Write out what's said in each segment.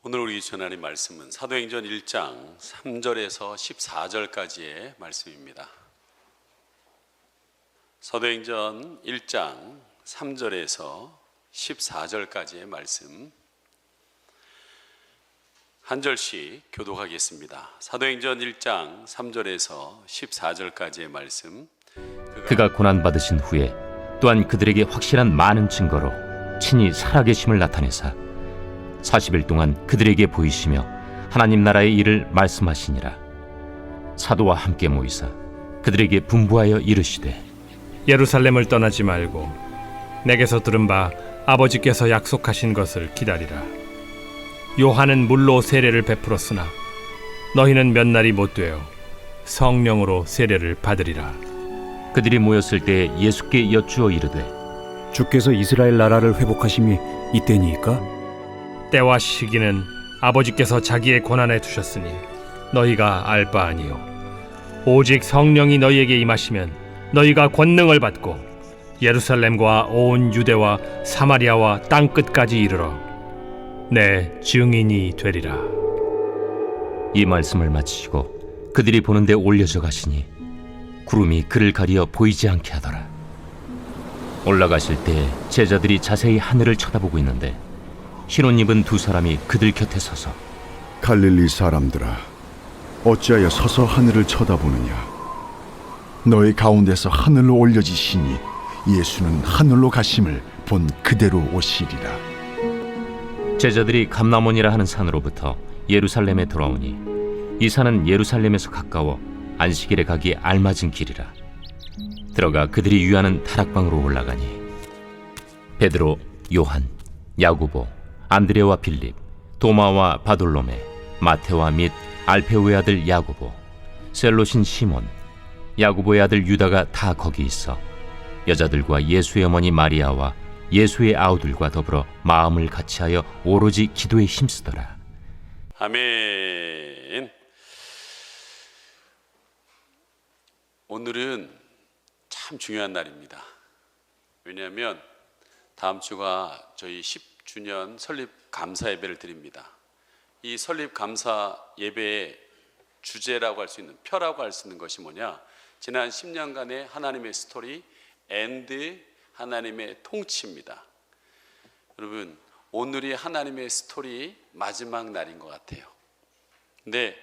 오늘 우리 전하는 말씀은 사도행전 1장 3절에서 14절까지의 말씀입니다. 사도행전 1장 3절에서 14절까지의 말씀 한 절씩 교독하겠습니다. 사도행전 1장 3절에서 14절까지의 말씀. 그가 고난받으신 후에 또한 그들에게 확실한 많은 증거로 친히 살아계심을 나타내사 40일 동안 그들에게 보이시며 하나님 나라의 일을 말씀하시니라. 사도와 함께 모이사 그들에게 분부하여 이르시되 예루살렘을 떠나지 말고 내게서 들은 바 아버지께서 약속하신 것을 기다리라. 요한은 물로 세례를 베풀었으나 너희는 몇 날이 못 되어 성령으로 세례를 받으리라. 그들이 모였을 때 예수께 여쭈어 이르되 주께서 이스라엘 나라를 회복하심이 이때니이까? 때와 시기는 아버지께서 자기의 권한에 두셨으니 너희가 알 바 아니요 오직 성령이 너희에게 임하시면 너희가 권능을 받고 예루살렘과 온 유대와 사마리아와 땅끝까지 이르러 내 증인이 되리라. 이 말씀을 마치시고 그들이 보는 데 올려져 가시니 구름이 그를 가리어 보이지 않게 하더라. 올라가실 때 제자들이 자세히 하늘을 쳐다보고 있는데 흰 옷 입은 두 사람이 그들 곁에 서서 갈릴리 사람들아, 어찌하여 서서 하늘을 쳐다보느냐? 너희 가운데서 하늘로 올려지시니 예수는 하늘로 가심을 본 그대로 오시리라. 제자들이 감람원이라 하는 산으로부터 예루살렘에 돌아오니 이 산은 예루살렘에서 가까워 안식일에 가기 알맞은 길이라. 들어가 그들이 유하는 다락방으로 올라가니 베드로, 요한, 야고보, 안드레와 빌립, 도마와 바돌로메, 마테와 및 알페오의 아들 야고보, 셀롯인 시몬, 야고보의 아들 유다가 다 거기 있어 여자들과 예수의 어머니 마리아와 예수의 아우들과 더불어 마음을 같이하여 오로지 기도에 힘쓰더라. 아멘. 오늘은 참 중요한 날입니다. 왜냐하면 다음 주가 저희 10주년 설립 감사 예배를 드립니다. 이 설립 감사 예배의 주제라고 할 수 있는, 표라고 할 수 있는 것이 뭐냐? 지난 10년간의 하나님의 스토리 앤드 하나님의 통치입니다. 여러분, 오늘이 하나님의 스토리 마지막 날인 것 같아요. 근데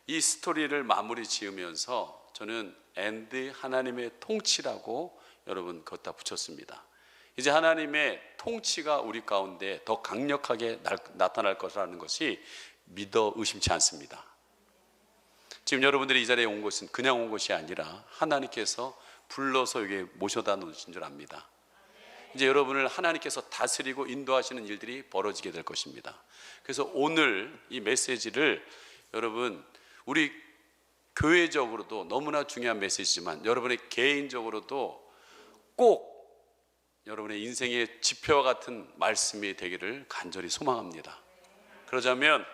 이 스토리를 마무리 지으면서 저는 앤드 하나님의 통치라고 여러분 걷다 붙였습니다. 이제 하나님의 통치가 우리 가운데 더 강력하게 나타날 것이라는 것이 믿어 의심치 않습니다. 지금 여러분들이 이 자리에 온 것은 그냥 온 것이 아니라 하나님께서 불러서 여기 모셔다 놓으신 줄 압니다. 이제 여러분을 하나님께서 다스리고 인도하시는 일들이 벌어지게 될 것입니다. 그래서 오늘 이 메시지를 여러분 우리 교회적으로도 너무나 중요한 메시지지만 여러분의 개인적으로도 꼭 여러분의 인생의 지표와 같은 말씀이 되기를 간절히 소망합니다. 그러자면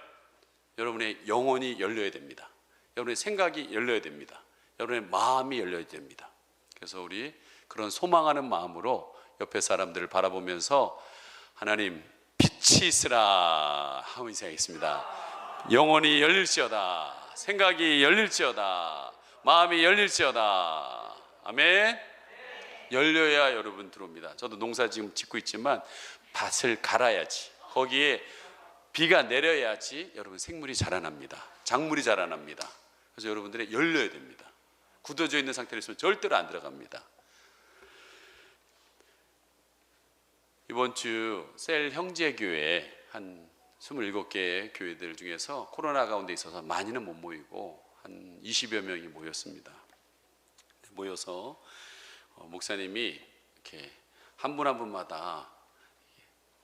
여러분의 영혼이 열려야 됩니다. 여러분의 생각이 열려야 됩니다. 여러분의 마음이 열려야 됩니다. 그래서 우리 그런 소망하는 마음으로 옆에 사람들을 바라보면서 하나님 빛이 있으라 하고 인사하겠습니다. 영혼이 열릴지어다, 생각이 열릴지어다, 마음이 열릴지어다. 아멘. 열려야 여러분 들어옵니다. 저도 농사 지금 짓고 있지만 밭을 갈아야지, 거기에 비가 내려야지 여러분 생물이 자라납니다. 작물이 자라납니다. 그래서 여러분들이 열려야 됩니다. 굳어져 있는 상태로 있으면 절대로 안 들어갑니다. 이번 주 셀 형제교회 한 27개의 교회들 중에서 코로나 가운데 있어서 많이는 못 모이고 한 20여 명이 모였습니다. 모여서 목사님이 이렇게 한 분 한 분마다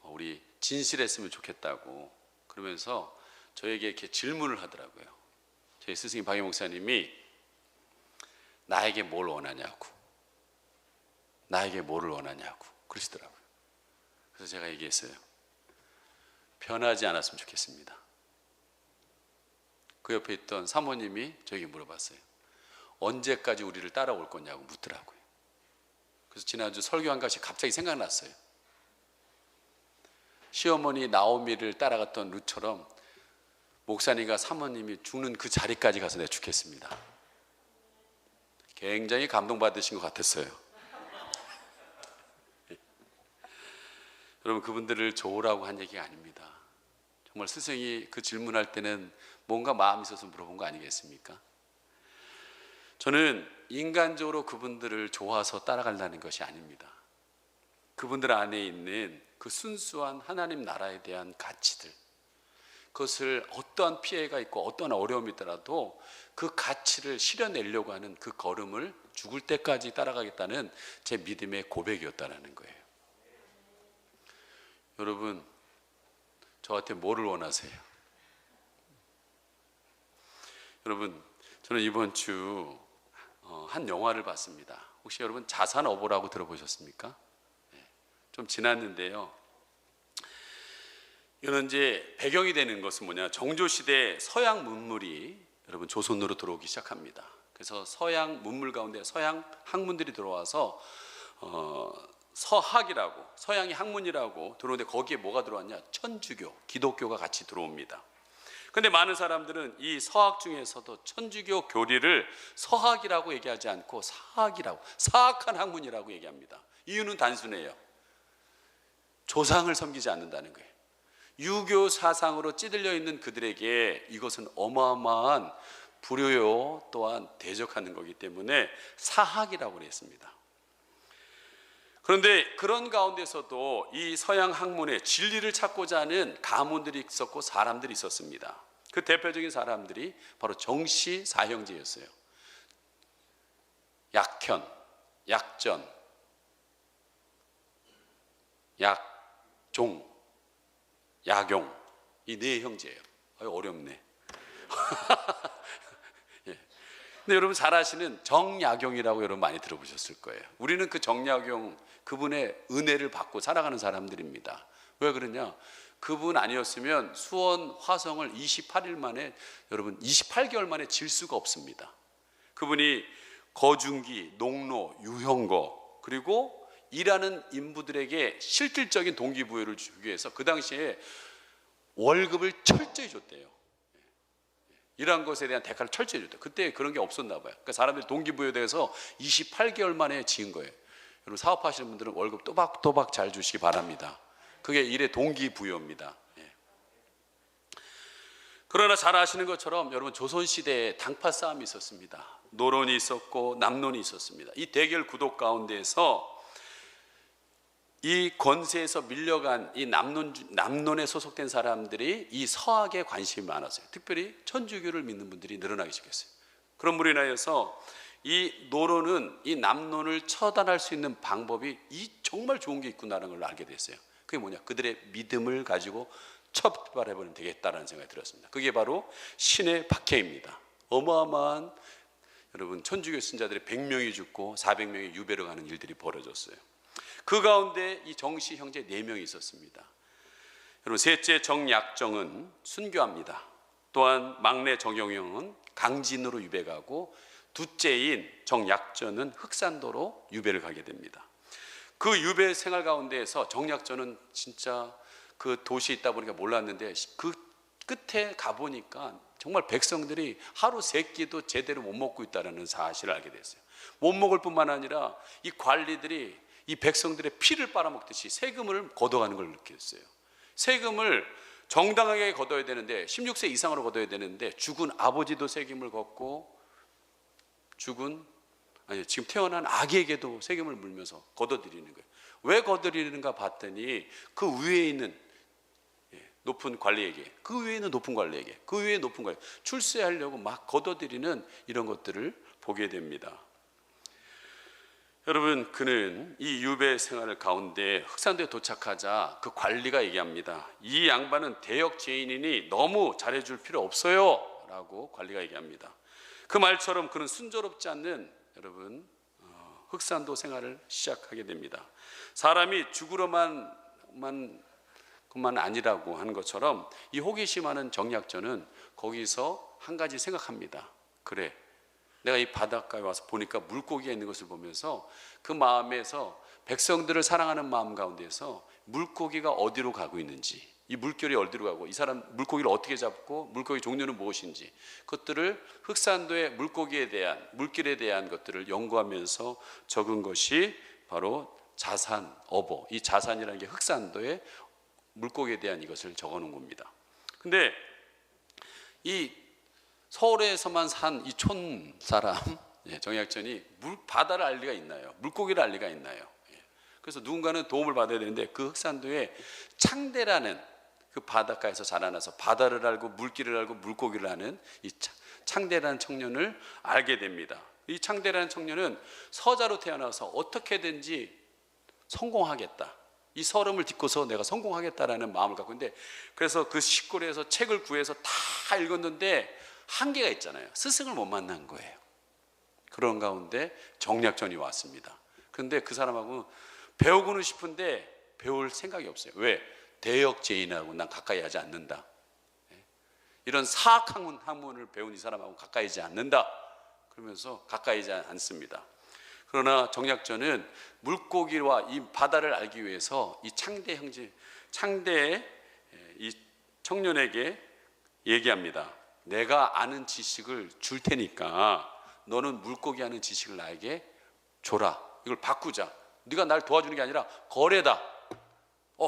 우리 진실했으면 좋겠다고 그러면서 저에게 이렇게 질문을 하더라고요. 저희 스승님 박희 목사님이 나에게 뭘 원하냐고, 나에게 뭐를 원하냐고 그러시더라고요. 그래서 제가 얘기했어요. 변하지 않았으면 좋겠습니다. 그 옆에 있던 사모님이 저에게 물어봤어요. 언제까지 우리를 따라올 거냐고 묻더라고요. 그래서 지난주 설교한 것이 갑자기 생각났어요. 시어머니 나오미를 따라갔던 룻처럼 목사님과 사모님이 죽는 그 자리까지 가서 내가 죽겠습니다. 굉장히 감동받으신 것 같았어요. 여러분, 그분들을 좋으라고 한 얘기가 아닙니다. 정말 스승이 그 질문할 때는 뭔가 마음이 있어서 물어본 거 아니겠습니까? 저는 인간적으로 그분들을 좋아서 따라가려는 것이 아닙니다. 그분들 안에 있는 그 순수한 하나님 나라에 대한 가치들, 그것을 어떠한 피해가 있고 어떠한 어려움이 있더라도 그 가치를 실현내려고 하는 그 걸음을 죽을 때까지 따라가겠다는 제 믿음의 고백이었다는 거예요. 여러분, 저한테 뭐를 원하세요? 여러분, 저는 이번 주 한 영화를 봤습니다. 혹시 여러분 자산어보라고 들어보셨습니까? 좀 지났는데요. 이건 이제 배경이 되는 것은 뭐냐, 정조시대 서양 문물이 여러분 조선으로 들어오기 시작합니다. 그래서 서양 문물 가운데 서양 학문들이 들어와서 서학이라고, 서양이 학문이라고 들어오는데 거기에 뭐가 들어왔냐, 천주교, 기독교가 같이 들어옵니다. 근데 많은 사람들은 이 서학 중에서도 천주교 교리를 서학이라고 얘기하지 않고 사학이라고, 사악한 학문이라고 얘기합니다. 이유는 단순해요. 조상을 섬기지 않는다는 거예요. 유교 사상으로 찌들려 있는 그들에게 이것은 어마어마한 불효요, 또한 대적하는 거기 때문에 사학이라고 그랬습니다. 그런데 그런 가운데서도 이 서양 학문의 진리를 찾고자 하는 가문들이 있었고 사람들이 있었습니다. 그 대표적인 사람들이 바로 정씨 사형제였어요. 약현, 약전, 약종, 약용, 이 네 형제예요. 어렵네. 예. 근데 여러분 잘 아시는 정약용이라고 여러분 많이 들어보셨을 거예요. 우리는 그 정약용, 그분의 은혜를 받고 살아가는 사람들입니다. 왜 그러냐? 그분 아니었으면 수원 화성을 28일 만에, 여러분 28개월 만에 질 수가 없습니다. 그분이 거중기, 농로, 유형거, 그리고 일하는 인부들에게 실질적인 동기부여를 주기 위해서 그 당시에 월급을 철저히 줬대요. 일한 것에 대한 대가를 철저히 줬대요. 그때 그런 게 없었나 봐요. 그러니까 사람들이 동기부여돼서 28개월 만에 지은 거예요. 여러분 사업하시는 분들은 월급 또박또박 잘 주시기 바랍니다. 그게 일의 동기부여입니다. 예. 그러나 잘 아시는 것처럼 여러분 조선시대에 당파 싸움이 있었습니다. 노론이 있었고 남론이 있었습니다. 이 대결 구도 가운데에서 이 권세에서 밀려간 이 남론에 소속된 사람들이 이 서학에 관심이 많았어요. 특별히 천주교를 믿는 분들이 늘어나기 시작했어요. 그런 물로 인하여서 이 노론은 이 남론을 처단할 수 있는 방법이 이 정말 좋은 게 있구나라는 걸 알게 됐어요. 그게 뭐냐, 그들의 믿음을 가지고 처벌해버리면 되겠다라는 생각이 들었습니다. 그게 바로 신의 박해입니다. 어마어마한 여러분 천주교 신자들이 100명이 죽고 400명이 유배로 가는 일들이 벌어졌어요. 그 가운데 이 정씨 형제 4명이 있었습니다. 여러분 셋째 정약정은 순교합니다. 또한 막내 정영영은 강진으로 유배 가고 둘째인 정약전은 흑산도로 유배를 가게 됩니다. 그 유배 생활 가운데에서 정약전은 진짜 그 도시에 있다 보니까 몰랐는데 그 끝에 가보니까 정말 백성들이 하루 3끼도 제대로 못 먹고 있다는 사실을 알게 됐어요. 못 먹을 뿐만 아니라 이 관리들이 이 백성들의 피를 빨아먹듯이 세금을 걷어가는 걸 느꼈어요. 세금을 정당하게 걷어야 되는데 16세 이상으로 걷어야 되는데 죽은 아버지도 세금을 걷고 지금 태어난 아기에게도 세금을 물면서 걷어들이는 거예요. 왜 걷어들이는가 봤더니 그 위에 있는 높은 관리에게, 그 위에 있는 높은 관리에게, 그 위에 높은 관리 출세하려고 막 걷어들이는 이런 것들을 보게 됩니다. 여러분 그는 이 유배 생활을 가운데 흑산도에 도착하자 그 관리가 얘기합니다. 이 양반은 대역 죄인이니 너무 잘해줄 필요 없어요 라고 관리가 얘기합니다. 그 말처럼 그는 순조롭지 않는 여러분 흑산도 생활을 시작하게 됩니다. 사람이 죽으러만 그만 아니라고 하는 것처럼 이 호기심하는 정약전은 거기서 한 가지 생각합니다. 그래, 내가 이 바닷가에 와서 보니까 물고기가 있는 것을 보면서 그 마음에서 백성들을 사랑하는 마음 가운데서 물고기가 어디로 가고 있는지, 이 물결이 어디로 가고 이 사람 물고기를 어떻게 잡고 물고기 종류는 무엇인지 그것들을 흑산도의 물고기에 대한 물길에 대한 것들을 연구하면서 적은 것이 바로 자산 어보. 이 자산이라는 게 흑산도의 물고기에 대한 이것을 적어 놓은 겁니다. 근데 이 서울에서만 산 이 촌 사람 정약전이 바다를 알 리가 있나요? 물고기를 알 리가 있나요? 그래서 누군가는 도움을 받아야 되는데 그 흑산도에 창대라는 그 바닷가에서 자라나서 바다를 알고 물길을 알고 물고기를 아는 이 창대라는 청년을 알게 됩니다. 이 창대라는 청년은 서자로 태어나서 어떻게든지 성공하겠다. 이 서름을 딛고서 내가 성공하겠다라는 마음을 갖고 있는데 그래서 그 시골에서 책을 구해서 다 읽었는데 한계가 있잖아요. 스승을 못 만난 거예요. 그런 가운데 정약전이 왔습니다. 그런데 그 사람하고 배우고는 싶은데 배울 생각이 없어요. 왜? 대역죄인하고 난 가까이 하지 않는다. 이런 사학학문을 배운 이 사람하고 가까이 하지 않는다. 그러면서 가까이 하지 않습니다. 그러나 정약전은 물고기와 이 바다를 알기 위해서 이 창대의 이 청년에게 얘기합니다. 내가 아는 지식을 줄 테니까 너는 물고기 아는 지식을 나에게 줘라. 이걸 바꾸자. 네가 날 도와주는 게 아니라 거래다.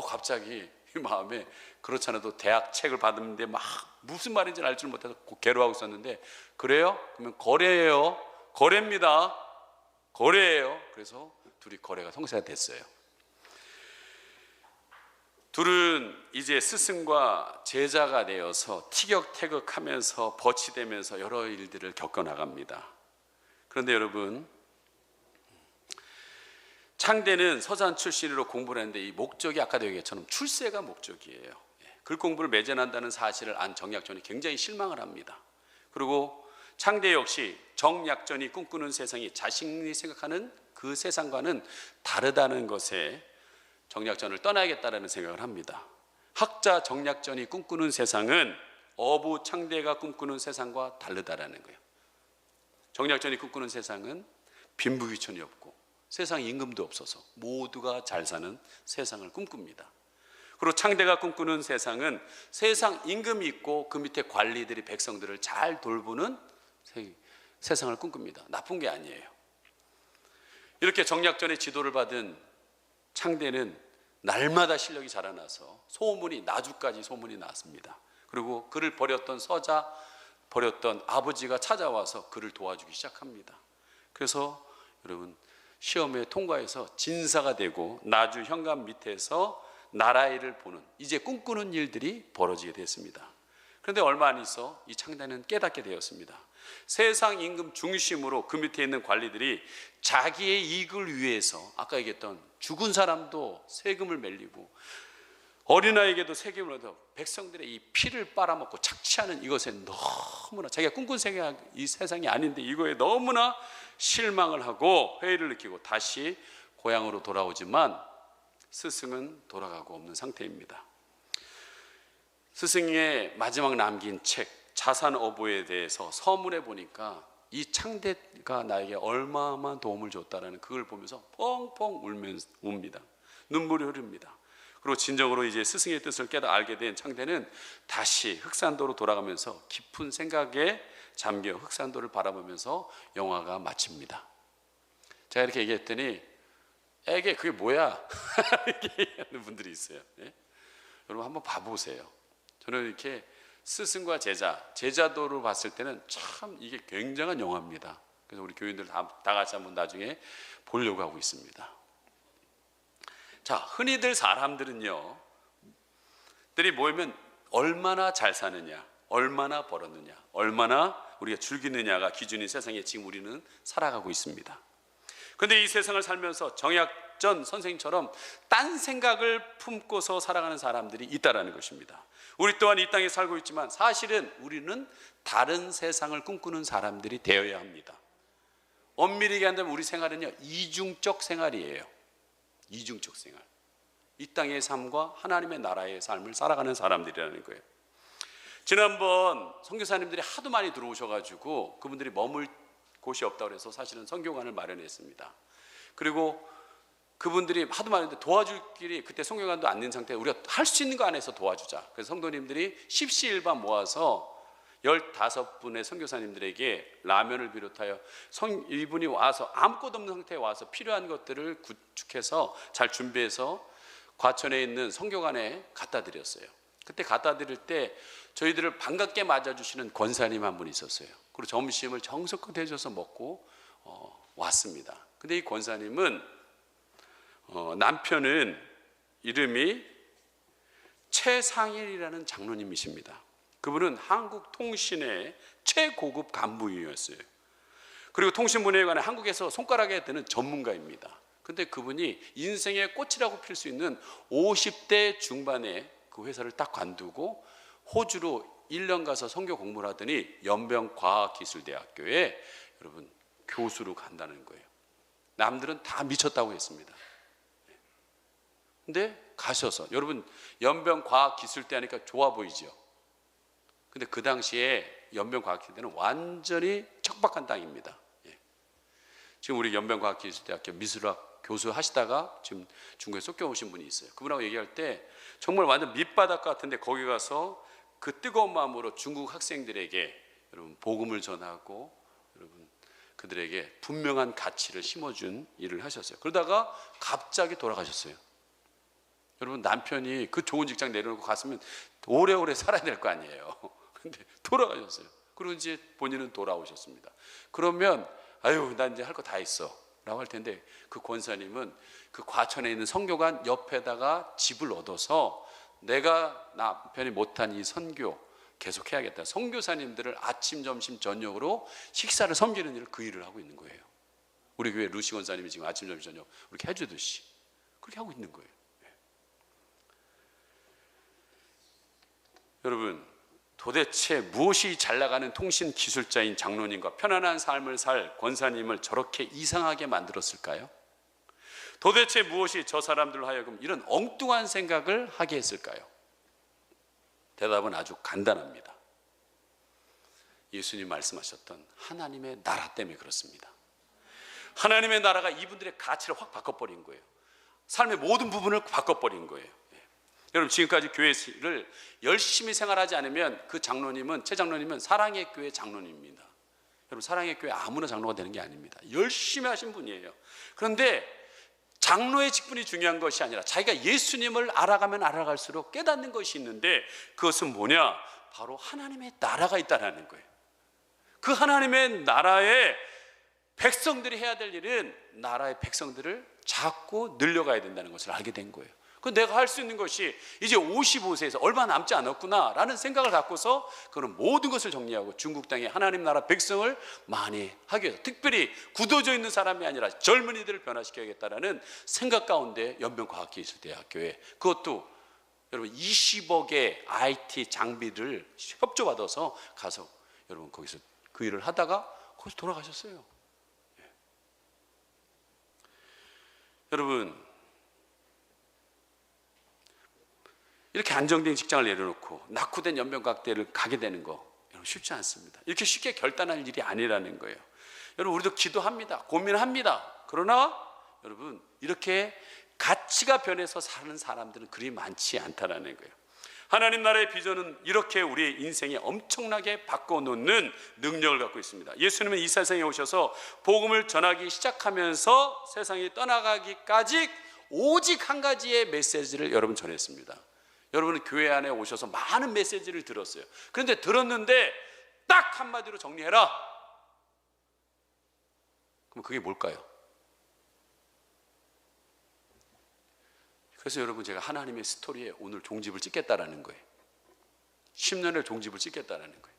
갑자기 이 마음에 그렇지 않아도 대학 책을 받았는데 막 무슨 말인지 알 줄 못해서 괴로워하고 있었는데 그래요? 그러면 거래예요. 거래입니다. 거래예요. 그래서 둘이 거래가 성사가 됐어요. 둘은 이제 스승과 제자가 되어서 티격태격하면서 버치되면서 여러 일들을 겪어나갑니다. 그런데 여러분 창대는 서산 출신으로 공부를 했는데 이 목적이 아까도 얘기했처럼 출세가 목적이에요. 글 공부를 매진한다는 사실을 안 정약전이 굉장히 실망을 합니다. 그리고 창대 역시 정약전이 꿈꾸는 세상이 자신이 생각하는 그 세상과는 다르다는 것에 정약전을 떠나야겠다는 생각을 합니다. 학자 정약전이 꿈꾸는 세상은 어부 창대가 꿈꾸는 세상과 다르다라는 거예요. 정약전이 꿈꾸는 세상은 빈부귀천이 없고 세상 임금도 없어서 모두가 잘 사는 세상을 꿈꿉니다. 그리고 창대가 꿈꾸는 세상은 세상 임금이 있고 그 밑에 관리들이 백성들을 잘 돌보는 세상을 꿈꿉니다. 나쁜 게 아니에요. 이렇게 정약전의 지도를 받은 창대는 날마다 실력이 자라나서 나주까지 소문이 났습니다. 그리고 그를 버렸던 서자, 버렸던 아버지가 찾아와서 그를 도와주기 시작합니다. 그래서 여러분 시험에 통과해서 진사가 되고 나주 현관 밑에서 나라 일을 보는 이제 꿈꾸는 일들이 벌어지게 됐습니다. 그런데 얼마 안 있어 이 창대는 깨닫게 되었습니다. 세상 임금 중심으로 그 밑에 있는 관리들이 자기의 이익을 위해서 아까 얘기했던 죽은 사람도 세금을 mer리고 어린아이에게도 세금을 얻어 백성들의 이 피를 빨아먹고 착취하는 이것에 너무나 자기가 꿈꾼 세계가 이 세상이 아닌데 이거에 너무나 실망을 하고 회의를 느끼고 다시 고향으로 돌아오지만 스승은 돌아가고 없는 상태입니다. 스승의 마지막 남긴 책 자산어보에 대해서 서문에 보니까 이 창대가 나에게 얼마만 도움을 줬다라는 그걸 보면서 펑펑 웁니다. 눈물이 흐릅니다. 그리고 진정으로 이제 스승의 뜻을 알게 된 창대는 다시 흑산도로 돌아가면서 깊은 생각에 잠겨 흑산도를 바라보면서 영화가 마칩니다. 제가 이렇게 얘기했더니 애게 그게 뭐야? 이렇게 얘기하는 분들이 있어요. 예? 여러분 한번 봐보세요. 저는 이렇게 스승과 제자도를 봤을 때는 참 이게 굉장한 영화입니다. 그래서 우리 교인들 다 같이 한번 나중에 보려고 하고 있습니다. 자, 흔히들 사람들은요, 들이 모이면 얼마나 잘 사느냐, 얼마나 벌었느냐, 얼마나 우리가 즐기느냐가 기준인 세상에 지금 우리는 살아가고 있습니다. 그런데 이 세상을 살면서 정약전 선생님처럼 딴 생각을 품고서 살아가는 사람들이 있다라는 것입니다. 우리 또한 이 땅에 살고 있지만 사실은 우리는 다른 세상을 꿈꾸는 사람들이 되어야 합니다. 엄밀히 얘기한다면 우리 생활은요 이중적 생활이에요. 이중적 생활. 이 땅의 삶과 하나님의 나라의 삶을 살아가는 사람들이라는 거예요. 지난번 선교사님들이 하도 많이 들어오셔가지고 그분들이 머물 곳이 없다고 해서 사실은 선교관을 마련했습니다. 그리고 그분들이 하도 많은데 도와줄 길이 그때 성경관도 안 된 상태에 우리가 할 수 있는 거 안에서 도와주자. 그래서 성도님들이 십시일반 모아서 15분의 선교사님들에게 라면을 비롯하여 이분이 와서 아무것도 없는 상태에 와서 필요한 것들을 구축해서 잘 준비해서 과천에 있는 성교관에 갖다 드렸어요. 그때 갖다 드릴 때 저희들을 반갑게 맞아주시는 권사님 한 분이 있었어요. 그리고 점심을 정성껏 해줘서 먹고 왔습니다. 근데 이 권사님은 남편은 이름이 최상일이라는 장로님이십니다. 그분은 한국 통신의 최고급 간부였어요. 그리고 통신분야에 관해 한국에서 손가락에 드는 전문가입니다. 근데 그분이 인생의 꽃이라고 필 수 있는 50대 중반에 그 회사를 딱 관두고 호주로 1년 가서 선교 공부를 하더니 연변과학기술대학교에 여러분 교수로 간다는 거예요. 남들은 다 미쳤다고 했습니다. 근데 가셔서 여러분 연변과학기술대 하니까 좋아 보이죠. 근데 그 당시에 연변과학기술대는 완전히 척박한 땅입니다. 지금 우리 연변과학기술대학교 미술학 교수 하시다가 지금 중국에 쫓겨오신 분이 있어요. 그분하고 얘기할 때 정말 완전 밑바닥 같은데 거기 가서 그 뜨거운 마음으로 중국 학생들에게 여러분 복음을 전하고 여러분 그들에게 분명한 가치를 심어준 일을 하셨어요. 그러다가 갑자기 돌아가셨어요. 여러분 남편이 그 좋은 직장 내려놓고 갔으면 오래오래 살아야 될 거 아니에요. 근데 돌아가셨어요. 그리고 이제 본인은 돌아오셨습니다. 그러면 아유 나 이제 할 거 다 했어 라고 할 텐데 그 권사님은 그 과천에 있는 선교관 옆에다가 집을 얻어서 내가 남편이 못한 이 선교 계속 해야겠다. 선교사님들을 아침 점심 저녁으로 식사를 섬기는 일을 그 일을 하고 있는 거예요. 우리 교회 루시 권사님이 지금 아침 점심 저녁 그렇게 해주듯이 그렇게 하고 있는 거예요. 여러분 도대체 무엇이 잘 나가는 통신 기술자인 장로님과 편안한 삶을 살 권사님을 저렇게 이상하게 만들었을까요? 도대체 무엇이 저 사람들로 하여금 이런 엉뚱한 생각을 하게 했을까요? 대답은 아주 간단합니다. 예수님 말씀하셨던 하나님의 나라 때문에 그렇습니다. 하나님의 나라가 이분들의 가치를 확 바꿔버린 거예요. 삶의 모든 부분을 바꿔버린 거예요. 여러분 지금까지 교회를 열심히 생활하지 않으면 그 장로님은 최 장로님은 사랑의 교회 장로님입니다. 여러분 사랑의 교회 아무나 장로가 되는 게 아닙니다. 열심히 하신 분이에요. 그런데 장로의 직분이 중요한 것이 아니라 자기가 예수님을 알아가면 알아갈수록 깨닫는 것이 있는데 그것은 뭐냐? 바로 하나님의 나라가 있다는 거예요. 그 하나님의 나라의 백성들이 해야 될 일은 나라의 백성들을 자꾸 늘려가야 된다는 것을 알게 된 거예요. 그 내가 할 수 있는 것이 이제 55세에서 얼마 남지 않았구나라는 생각을 갖고서 그런 모든 것을 정리하고 중국 땅에 하나님 나라 백성을 많이 하기 위해서 특별히 굳어져 있는 사람이 아니라 젊은이들을 변화시켜야겠다라는 생각 가운데 연변과학기술대학교에 그것도 여러분 20억의 IT 장비를 협조받아서 가서 여러분 거기서 그 일을 하다가 거기서 돌아가셨어요. 여러분 이렇게 안정된 직장을 내려놓고 낙후된 연변과학대를 가게 되는 거 여러분 쉽지 않습니다. 이렇게 쉽게 결단할 일이 아니라는 거예요. 여러분 우리도 기도합니다. 고민합니다. 그러나 여러분 이렇게 가치가 변해서 사는 사람들은 그리 많지 않다라는 거예요. 하나님 나라의 비전은 이렇게 우리의 인생에 엄청나게 바꿔놓는 능력을 갖고 있습니다. 예수님은 이 세상에 오셔서 복음을 전하기 시작하면서 세상이 떠나가기까지 오직 한 가지의 메시지를 여러분 전했습니다. 여러분은 교회 안에 오셔서 많은 메시지를 들었어요. 그런데 들었는데 딱 한마디로 정리해라. 그럼 그게 뭘까요? 그래서 여러분 제가 하나님의 스토리에 오늘 종집을 찍겠다라는 거예요. 10년을 종집을 찍겠다라는 거예요.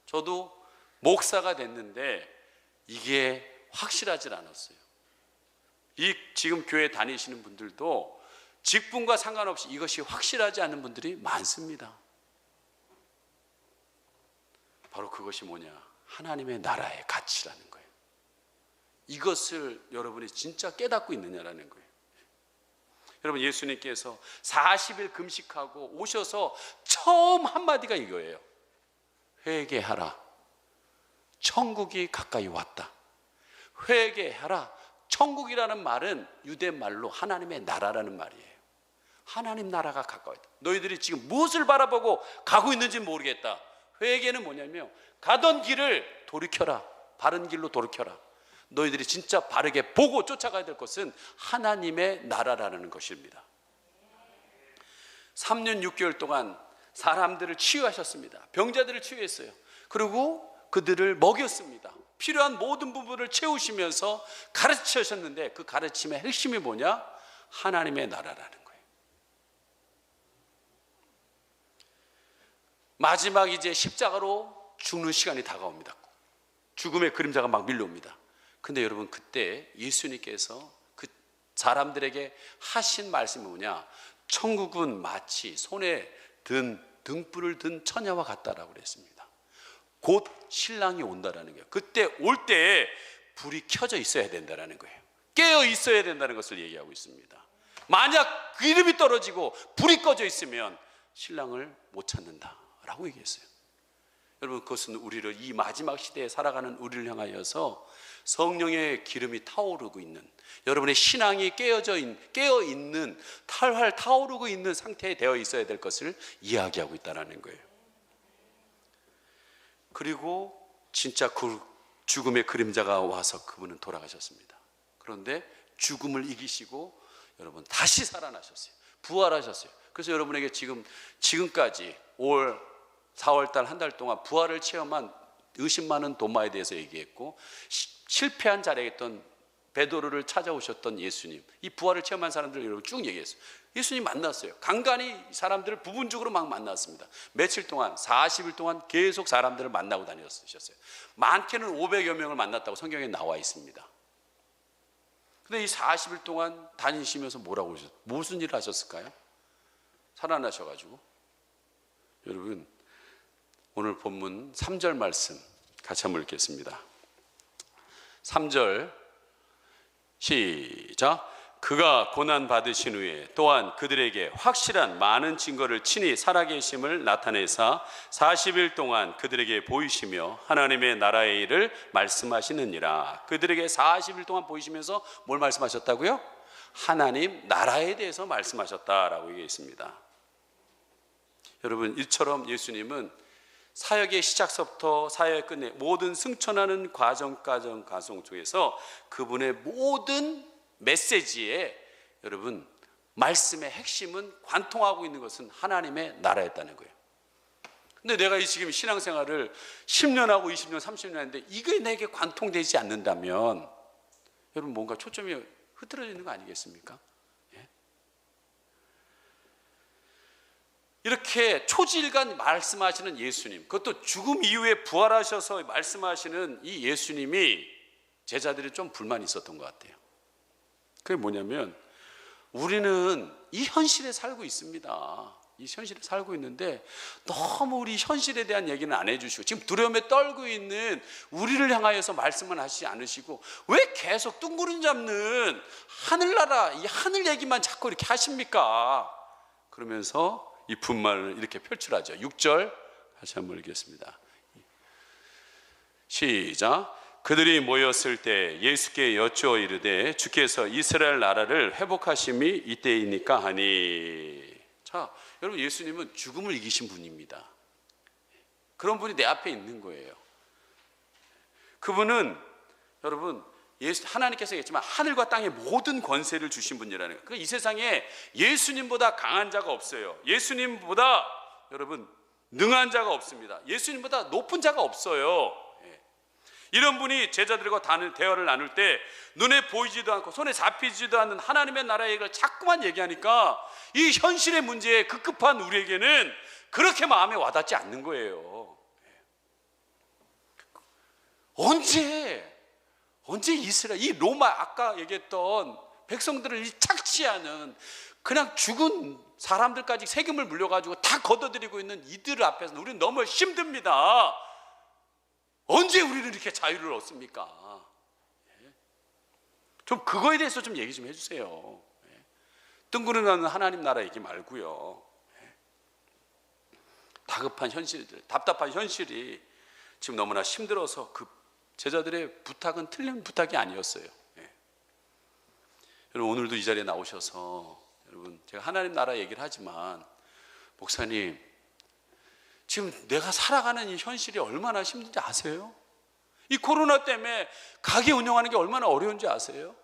저도 목사가 됐는데 이게 확실하질 않았어요. 이 지금 교회 다니시는 분들도 직분과 상관없이 이것이 확실하지 않은 분들이 많습니다. 바로 그것이 뭐냐? 하나님의 나라의 가치라는 거예요. 이것을 여러분이 진짜 깨닫고 있느냐라는 거예요. 여러분 예수님께서 40일 금식하고 오셔서 처음 한마디가 이거예요. 회개하라. 천국이 가까이 왔다. 회개하라. 천국이라는 말은 유대 말로 하나님의 나라라는 말이에요. 하나님 나라가 가까워 있다. 너희들이 지금 무엇을 바라보고 가고 있는지 모르겠다. 회개는 뭐냐면 가던 길을 돌이켜라. 바른 길로 돌이켜라. 너희들이 진짜 바르게 보고 쫓아가야 될 것은 하나님의 나라라는 것입니다. 3년 6개월 동안 사람들을 치유하셨습니다. 병자들을 치유했어요. 그리고 그들을 먹였습니다. 필요한 모든 부분을 채우시면서 가르치셨는데 그 가르침의 핵심이 뭐냐? 하나님의 나라라는 거예요. 마지막 이제 십자가로 죽는 시간이 다가옵니다. 죽음의 그림자가 막 밀려옵니다. 근데 여러분, 그때 예수님께서 그 사람들에게 하신 말씀이 뭐냐? 천국은 마치 손에 든 등불을 든 처녀와 같다라고 그랬습니다. 곧 신랑이 온다라는 거예요. 그때 올 때 불이 켜져 있어야 된다라는 거예요. 깨어 있어야 된다는 것을 얘기하고 있습니다. 만약 기름이 떨어지고 불이 꺼져 있으면 신랑을 못 찾는다라고 얘기했어요. 여러분, 그것은 우리를 이 마지막 시대에 살아가는 우리를 향하여서 성령의 기름이 타오르고 있는, 여러분의 신앙이 깨어 있는, 탈활 타오르고 있는 상태에 되어 있어야 될 것을 이야기하고 있다는 거예요. 그리고 진짜 그 죽음의 그림자가 와서 그분은 돌아가셨습니다. 그런데 죽음을 이기시고 여러분 다시 살아나셨어요. 부활하셨어요. 그래서 여러분에게 지금까지 5월 4월달 한 달 동안 부활을 체험한 의심 많은 도마에 대해서 얘기했고, 실패한 자리에 있던 베드로를 찾아오셨던 예수님, 이 부활을 체험한 사람들 여러분 쭉 얘기했어요. 예수님 만났어요. 간간히 사람들을 부분적으로 막 만났습니다. 며칠 동안 40일 동안 계속 사람들을 만나고 다니셨어요. 많게는 500여 명을 만났다고 성경에 나와 있습니다. 근데 이 40일 동안 다니시면서 뭐라고 하셨어요? 무슨 일을 하셨을까요? 살아나셔가지고. 여러분, 오늘 본문 3절 말씀 같이 한번 읽겠습니다. 3절 시작. 그가 고난 받으신 후에 또한 그들에게 확실한 많은 증거를 친히 살아계심을 나타내사 40일 동안 그들에게 보이시며 하나님의 나라의 일을 말씀하시느니라. 그들에게 40일 동안 보이시면서 뭘 말씀하셨다고요? 하나님 나라에 대해서 말씀하셨다라고 얘기했습니다. 여러분, 이처럼 예수님은 사역의 시작서부터 사역의 끝내 모든 승천하는 과정 속에서 그분의 모든 메시지에 여러분 말씀의 핵심은 관통하고 있는 것은 하나님의 나라였다는 거예요. 근데 내가 지금 신앙생활을 10년 하고 20년 30년 했는데 이게 내게 관통되지 않는다면 여러분 뭔가 초점이 흐트러져 있는 거 아니겠습니까? 예? 이렇게 초지일간 말씀하시는 예수님, 그것도 죽음 이후에 부활하셔서 말씀하시는 이 예수님이 제자들이 좀 불만이 있었던 것 같아요. 그게 뭐냐면 우리는 이 현실에 살고 있습니다. 이 현실에 살고 있는데 너무 우리 현실에 대한 얘기는 안 해주시고 지금 두려움에 떨고 있는 우리를 향하여서 말씀은 하시지 않으시고 왜 계속 둥그름 잡는 하늘나라 이 하늘 얘기만 자꾸 이렇게 하십니까? 그러면서 이 분말을 이렇게 표출하죠. 6절 다시 한번 읽겠습니다. 시작. 그들이 모였을 때 예수께 여쭈어 이르되 주께서 이스라엘 나라를 회복하심이 이때이니까 하니. 자, 여러분, 예수님은 죽음을 이기신 분입니다. 그런 분이 내 앞에 있는 거예요. 그분은 여러분 하나님께서 얘기했지만 하늘과 땅의 모든 권세를 주신 분이라는 거예요. 이 세상에 예수님보다 강한 자가 없어요. 예수님보다 여러분 능한 자가 없습니다. 예수님보다 높은 자가 없어요. 이런 분이 제자들과 대화를 나눌 때 눈에 보이지도 않고 손에 잡히지도 않는 하나님의 나라의 얘기를 자꾸만 얘기하니까 이 현실의 문제에 급급한 우리에게는 그렇게 마음에 와닿지 않는 거예요. 언제 이스라엘, 이 로마 아까 얘기했던 백성들을 착취하는 그냥 죽은 사람들까지 세금을 물려가지고 다 걷어들이고 있는 이들 앞에서 우리는 너무 힘듭니다. 언제 우리는 이렇게 자유를 얻습니까? 좀 그거에 대해서 좀 얘기 좀 해주세요. 뜬구름나는 하나님 나라 얘기 말고요. 다급한 현실들, 답답한 현실이 지금 너무나 힘들어서 그 제자들의 부탁은 틀린 부탁이 아니었어요. 여러분 오늘도 이 자리에 나오셔서 여러분 제가 하나님 나라 얘기를 하지만 목사님 지금 내가 살아가는 이 현실이 얼마나 힘든지 아세요? 이 코로나 때문에 가게 운영하는 게 얼마나 어려운지 아세요?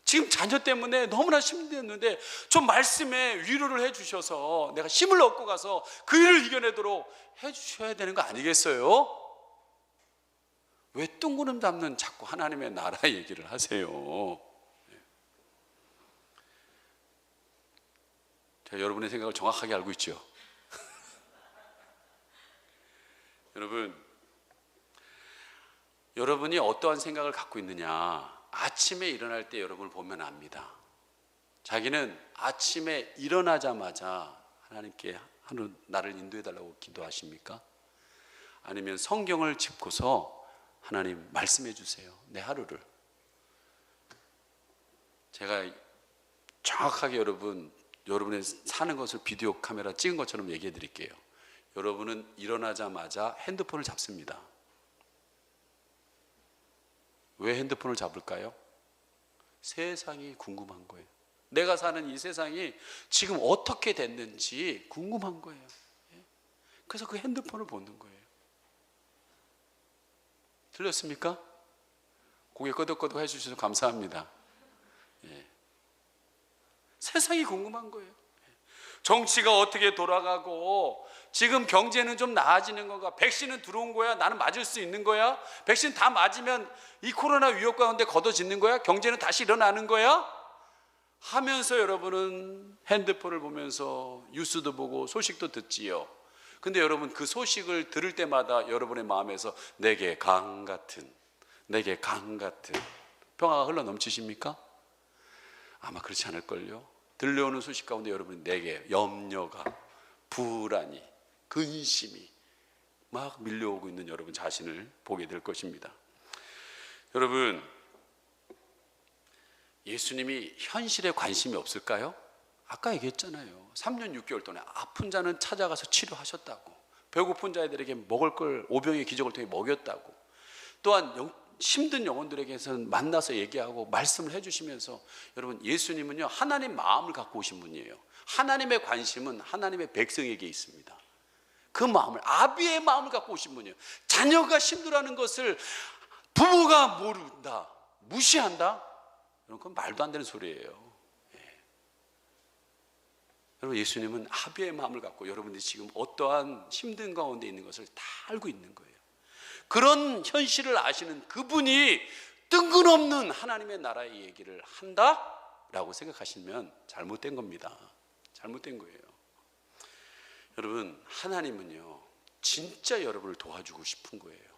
지금 자녀 때문에 너무나 힘들었는데 좀 말씀에 위로를 해주셔서 내가 힘을 얻고 가서 그 일을 이겨내도록 해주셔야 되는 거 아니겠어요? 왜 뜬구름 잡는 자꾸 하나님의 나라 얘기를 하세요? 제가 여러분의 생각을 정확하게 알고 있죠. 여러분이 어떠한 생각을 갖고 있느냐, 아침에 일어날 때 여러분을 보면 압니다. 자기는 아침에 일어나자마자 하나님께 하루 나를 인도해 달라고 기도하십니까? 아니면 성경을 짚고서 하나님 말씀해 주세요, 내 하루를. 제가 정확하게 여러분의 사는 것을 비디오 카메라 찍은 것처럼 얘기해 드릴게요. 여러분은 일어나자마자 핸드폰을 잡습니다. 왜 핸드폰을 잡을까요? 세상이 궁금한 거예요. 내가 사는 이 세상이 지금 어떻게 됐는지 궁금한 거예요. 그래서 그 핸드폰을 보는 거예요. 들렸습니까? 고개 끄덕끄덕 해주셔서 감사합니다. 세상이 궁금한 거예요. 정치가 어떻게 돌아가고 지금 경제는 좀 나아지는 건가? 백신은 들어온 거야? 나는 맞을 수 있는 거야? 백신 다 맞으면 이 코로나 위협 가운데 걷어지는 거야? 경제는 다시 일어나는 거야? 하면서 여러분은 핸드폰을 보면서 뉴스도 보고 소식도 듣지요. 근데 여러분 그 소식을 들을 때마다 여러분의 마음에서 내게 강 같은 평화가 흘러 넘치십니까? 아마 그렇지 않을걸요. 들려오는 소식 가운데 여러분 내게 염려가, 불안이, 근심이 막 밀려오고 있는 여러분 자신을 보게 될 것입니다. 여러분, 예수님이 현실에 관심이 없을까요? 아까 얘기했잖아요. 3년 6개월 동안 아픈 자는 찾아가서 치료하셨다고, 배고픈 자들에게 먹을 걸 오병의 기적을 통해 먹였다고, 또한 힘든 영혼들에게서는 만나서 얘기하고 말씀을 해주시면서, 여러분 예수님은요 하나님 마음을 갖고 오신 분이에요. 하나님의 관심은 하나님의 백성에게 있습니다. 그 마음을, 아비의 마음을 갖고 오신 분이에요. 자녀가 힘들어하는 것을 부모가 모른다, 무시한다? 여러분 그건 말도 안 되는 소리예요. 여러분 예수님은 아비의 마음을 갖고 여러분들이 지금 어떠한 힘든 가운데 있는 것을 다 알고 있는 거예요. 그런 현실을 아시는 그분이 뜬금없는 하나님의 나라의 얘기를 한다라고 생각하시면 잘못된 겁니다. 잘못된 거예요. 여러분 하나님은요 진짜 여러분을 도와주고 싶은 거예요.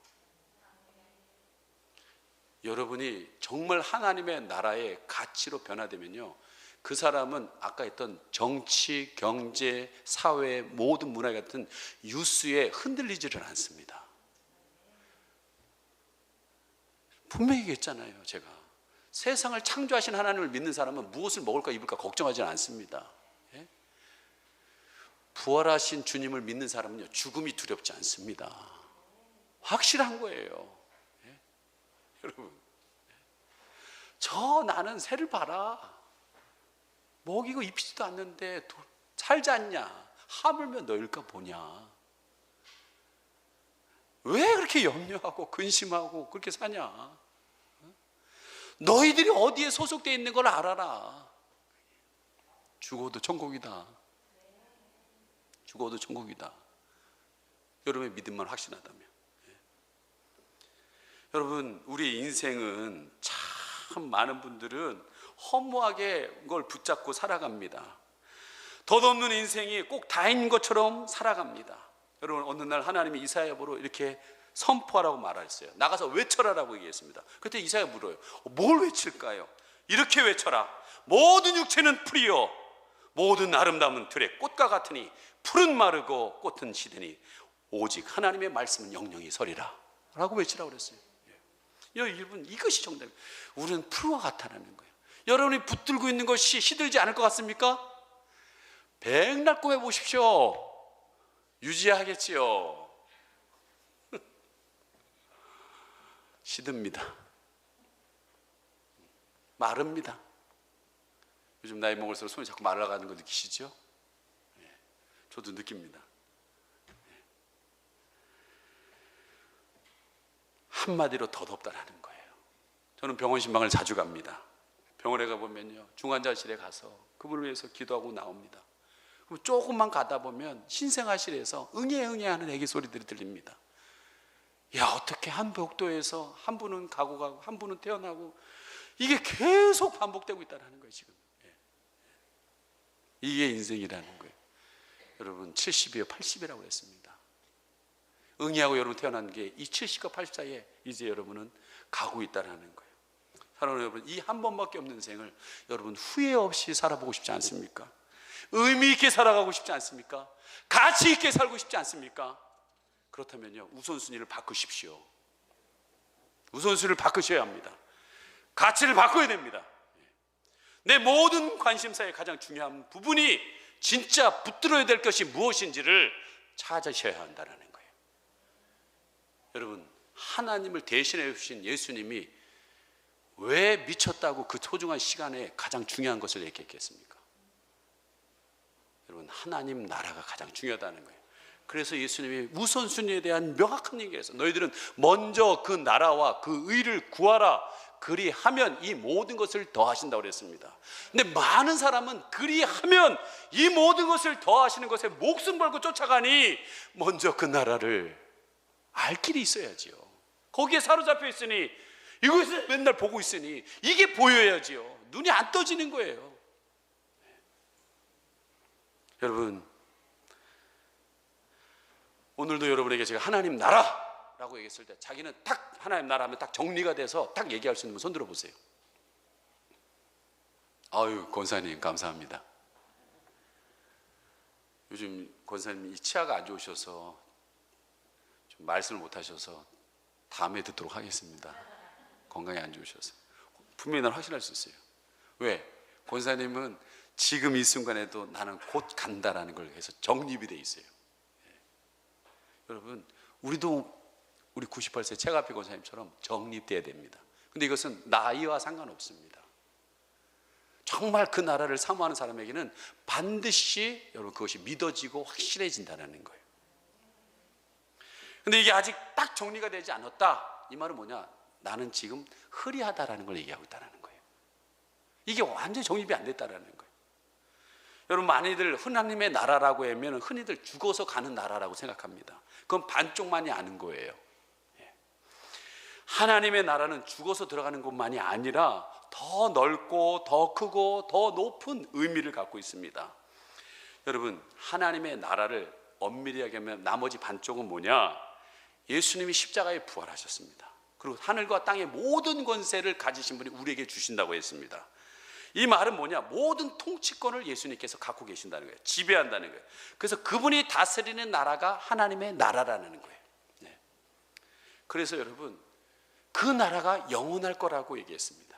여러분이 정말 하나님의 나라의 가치로 변화되면요, 그 사람은 아까 했던 정치, 경제, 사회, 모든 문화 같은 유수에 흔들리지를 않습니다. 분명히 얘기했잖아요. 제가 세상을 창조하신 하나님을 믿는 사람은 무엇을 먹을까 입을까 걱정하지 않습니다. 부활하신 주님을 믿는 사람은요 죽음이 두렵지 않습니다. 확실한 거예요. 여러분, 저 나는 새를 봐라, 먹이고 입히지도 않는데 살지 않냐, 하물며 너일까 보냐. 왜 그렇게 염려하고 근심하고 그렇게 사냐? 너희들이 어디에 소속되어 있는 걸 알아라. 죽어도 천국이다. 죽어도 천국이다. 여러분의 믿음만 확신하다면. 여러분 우리 인생은 참 많은 분들은 허무하게 그걸 붙잡고 살아갑니다. 덧없는 인생이 꼭 다인 것처럼 살아갑니다. 여러분 어느 날 하나님이 이사야보로 이렇게 선포하라고 말하셨어요. 나가서 외쳐라라고 얘기했습니다. 그때 이사야 물어요. 뭘 외칠까요? 이렇게 외쳐라. 모든 육체는 풀이요 모든 아름다움은 들의 꽃과 같으니 풀은 마르고 꽃은 시드니 오직 하나님의 말씀은 영영이 서리라 라고 외치라고 그랬어요. 여러분 이것이 정답입니다. 우리는 풀과 같다는 거예요. 여러분이 붙들고 있는 것이 시들지 않을 것 같습니까? 백날 꿈해 보십시오. 유지하겠지요. 시듭니다. 마릅니다. 요즘 나이 먹을수록 손이 자꾸 말라가는 거 느끼시죠? 예, 저도 느낍니다. 예. 한마디로 더 덥다라는 거예요. 저는 병원 신방을 자주 갑니다. 병원에 가보면요, 중환자실에 가서 그분을 위해서 기도하고 나옵니다. 그럼 조금만 가다 보면 신생아실에서 응애 하는 애기 소리들이 들립니다. 야, 어떻게 한 복도에서 한 분은 가고 한 분은 태어나고, 이게 계속 반복되고 있다는 거예요 지금. 예. 이게 인생이라는 거예요. 여러분 70이요 80이라고 했습니다. 응애하고 여러분 태어난 게 이 70과 80 사이에 이제 여러분은 가고 있다는 거예요. 사랑하는 여러분, 이 한 번밖에 없는 생을 여러분 후회 없이 살아보고 싶지 않습니까? 의미 있게 살아가고 싶지 않습니까? 가치 있게 살고 싶지 않습니까? 그렇다면요, 우선순위를 바꾸십시오. 우선순위를 바꾸셔야 합니다. 가치를 바꿔야 됩니다. 내 모든 관심사의 가장 중요한 부분이 진짜 붙들어야 될 것이 무엇인지를 찾으셔야 한다는 거예요. 여러분, 하나님을 대신해 주신 예수님이 왜 미쳤다고 그 소중한 시간에 가장 중요한 것을 얘기했겠습니까? 여러분, 하나님 나라가 가장 중요하다는 거예요. 그래서 예수님이 우선순위에 대한 명확한 얘기를 해서 너희들은 먼저 그 나라와 그 의를 구하라, 그리하면 이 모든 것을 더하신다고 그랬습니다. 근데 많은 사람은 그리하면 이 모든 것을 더하시는 것에 목숨 걸고 쫓아가니 먼저 그 나라를 알 길이 있어야지요. 거기에 사로잡혀 있으니, 이것을 맨날 보고 있으니 이게 보여야지요. 눈이 안 떠지는 거예요. 여러분, 오늘도 여러분에게 제가 하나님 나라라고 얘기했을 때 자기는 딱 하나님 나라 하면 딱 정리가 돼서 딱 얘기할 수 있는 분 손 들어보세요. 아유, 권사님 감사합니다. 요즘 권사님이 치아가 안 좋으셔서 좀 말씀을 못 하셔서 다음에 듣도록 하겠습니다. 건강이 안 좋으셔서. 분명히 난 확신할 수 있어요. 왜? 권사님은 지금 이 순간에도 나는 곧 간다라는 걸 해서 정립이 돼 있어요. 여러분, 우리도 우리 98세 최가피 권사님처럼 정립돼야 됩니다. 근데 이것은 나이와 상관없습니다. 정말 그 나라를 사모하는 사람에게는 반드시 여러분 그것이 믿어지고 확실해진다는 거예요. 근데 이게 아직 딱 정리가 되지 않았다, 이 말은 뭐냐? 나는 지금 흐리하다라는 걸 얘기하고 있다는 거예요. 이게 완전히 정립이 안 됐다라는 거예요. 여러분, 많이들 하나님의 나라라고 하면 흔히들 죽어서 가는 나라라고 생각합니다. 그건 반쪽만이 아는 거예요. 하나님의 나라는 죽어서 들어가는 것만이 아니라 더 넓고 더 크고 더 높은 의미를 갖고 있습니다. 여러분, 하나님의 나라를 엄밀히 얘기하면 나머지 반쪽은 뭐냐? 예수님이 십자가에 부활하셨습니다. 그리고 하늘과 땅의 모든 권세를 가지신 분이 우리에게 주신다고 했습니다. 이 말은 뭐냐? 모든 통치권을 예수님께서 갖고 계신다는 거예요. 지배한다는 거예요. 그래서 그분이 다스리는 나라가 하나님의 나라라는 거예요. 네. 그래서 여러분, 그 나라가 영원할 거라고 얘기했습니다.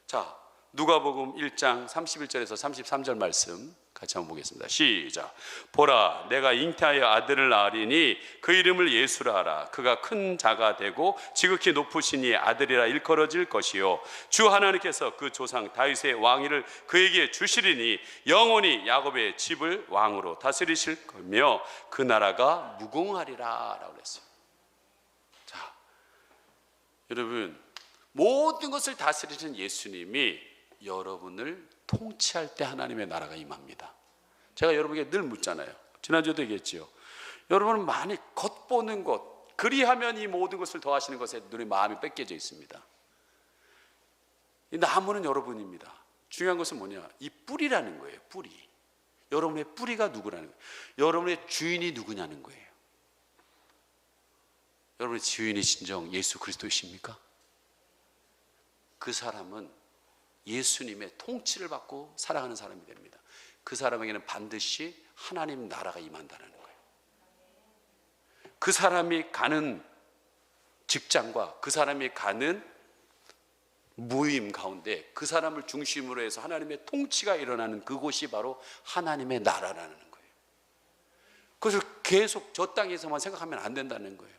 자, 누가복음 1장 31절에서 33절 말씀 같이 한번 보겠습니다. 시작. 보라, 내가 잉태하여 아들을 낳으리니 그 이름을 예수라 하라. 그가 큰 자가 되고 지극히 높으시니 아들이라 일컬어질 것이요, 주 하나님께서 그 조상 다윗의 왕위를 그에게 주시리니 영원히 야곱의 집을 왕으로 다스리실 거며 그 나라가 무궁하리라 라고 그랬어요. 자, 여러분, 모든 것을 다스리는 예수님이 여러분을 통치할 때 하나님의 나라가 임합니다. 제가 여러분에게 늘 묻잖아요. 지난주에도 얘기했죠. 여러분은 많이 겉보는 것, 그리하면 이 모든 것을 더하시는 것에 눈의 마음이 뺏겨져 있습니다. 이 나무는 여러분입니다. 중요한 것은 뭐냐? 이 뿌리라는 거예요. 뿌리. 여러분의 뿌리가 누구라는 거예요. 여러분의 주인이 누구냐는 거예요. 여러분의 주인이 진정 예수 그리스도이십니까? 그 사람은 예수님의 통치를 받고 살아가는 사람이 됩니다. 그 사람에게는 반드시 하나님 나라가 임한다는 거예요. 그 사람이 가는 직장과 그 사람이 가는 모임 가운데 그 사람을 중심으로 해서 하나님의 통치가 일어나는 그곳이 바로 하나님의 나라라는 거예요. 그래서 계속 저 땅에서만 생각하면 안 된다는 거예요.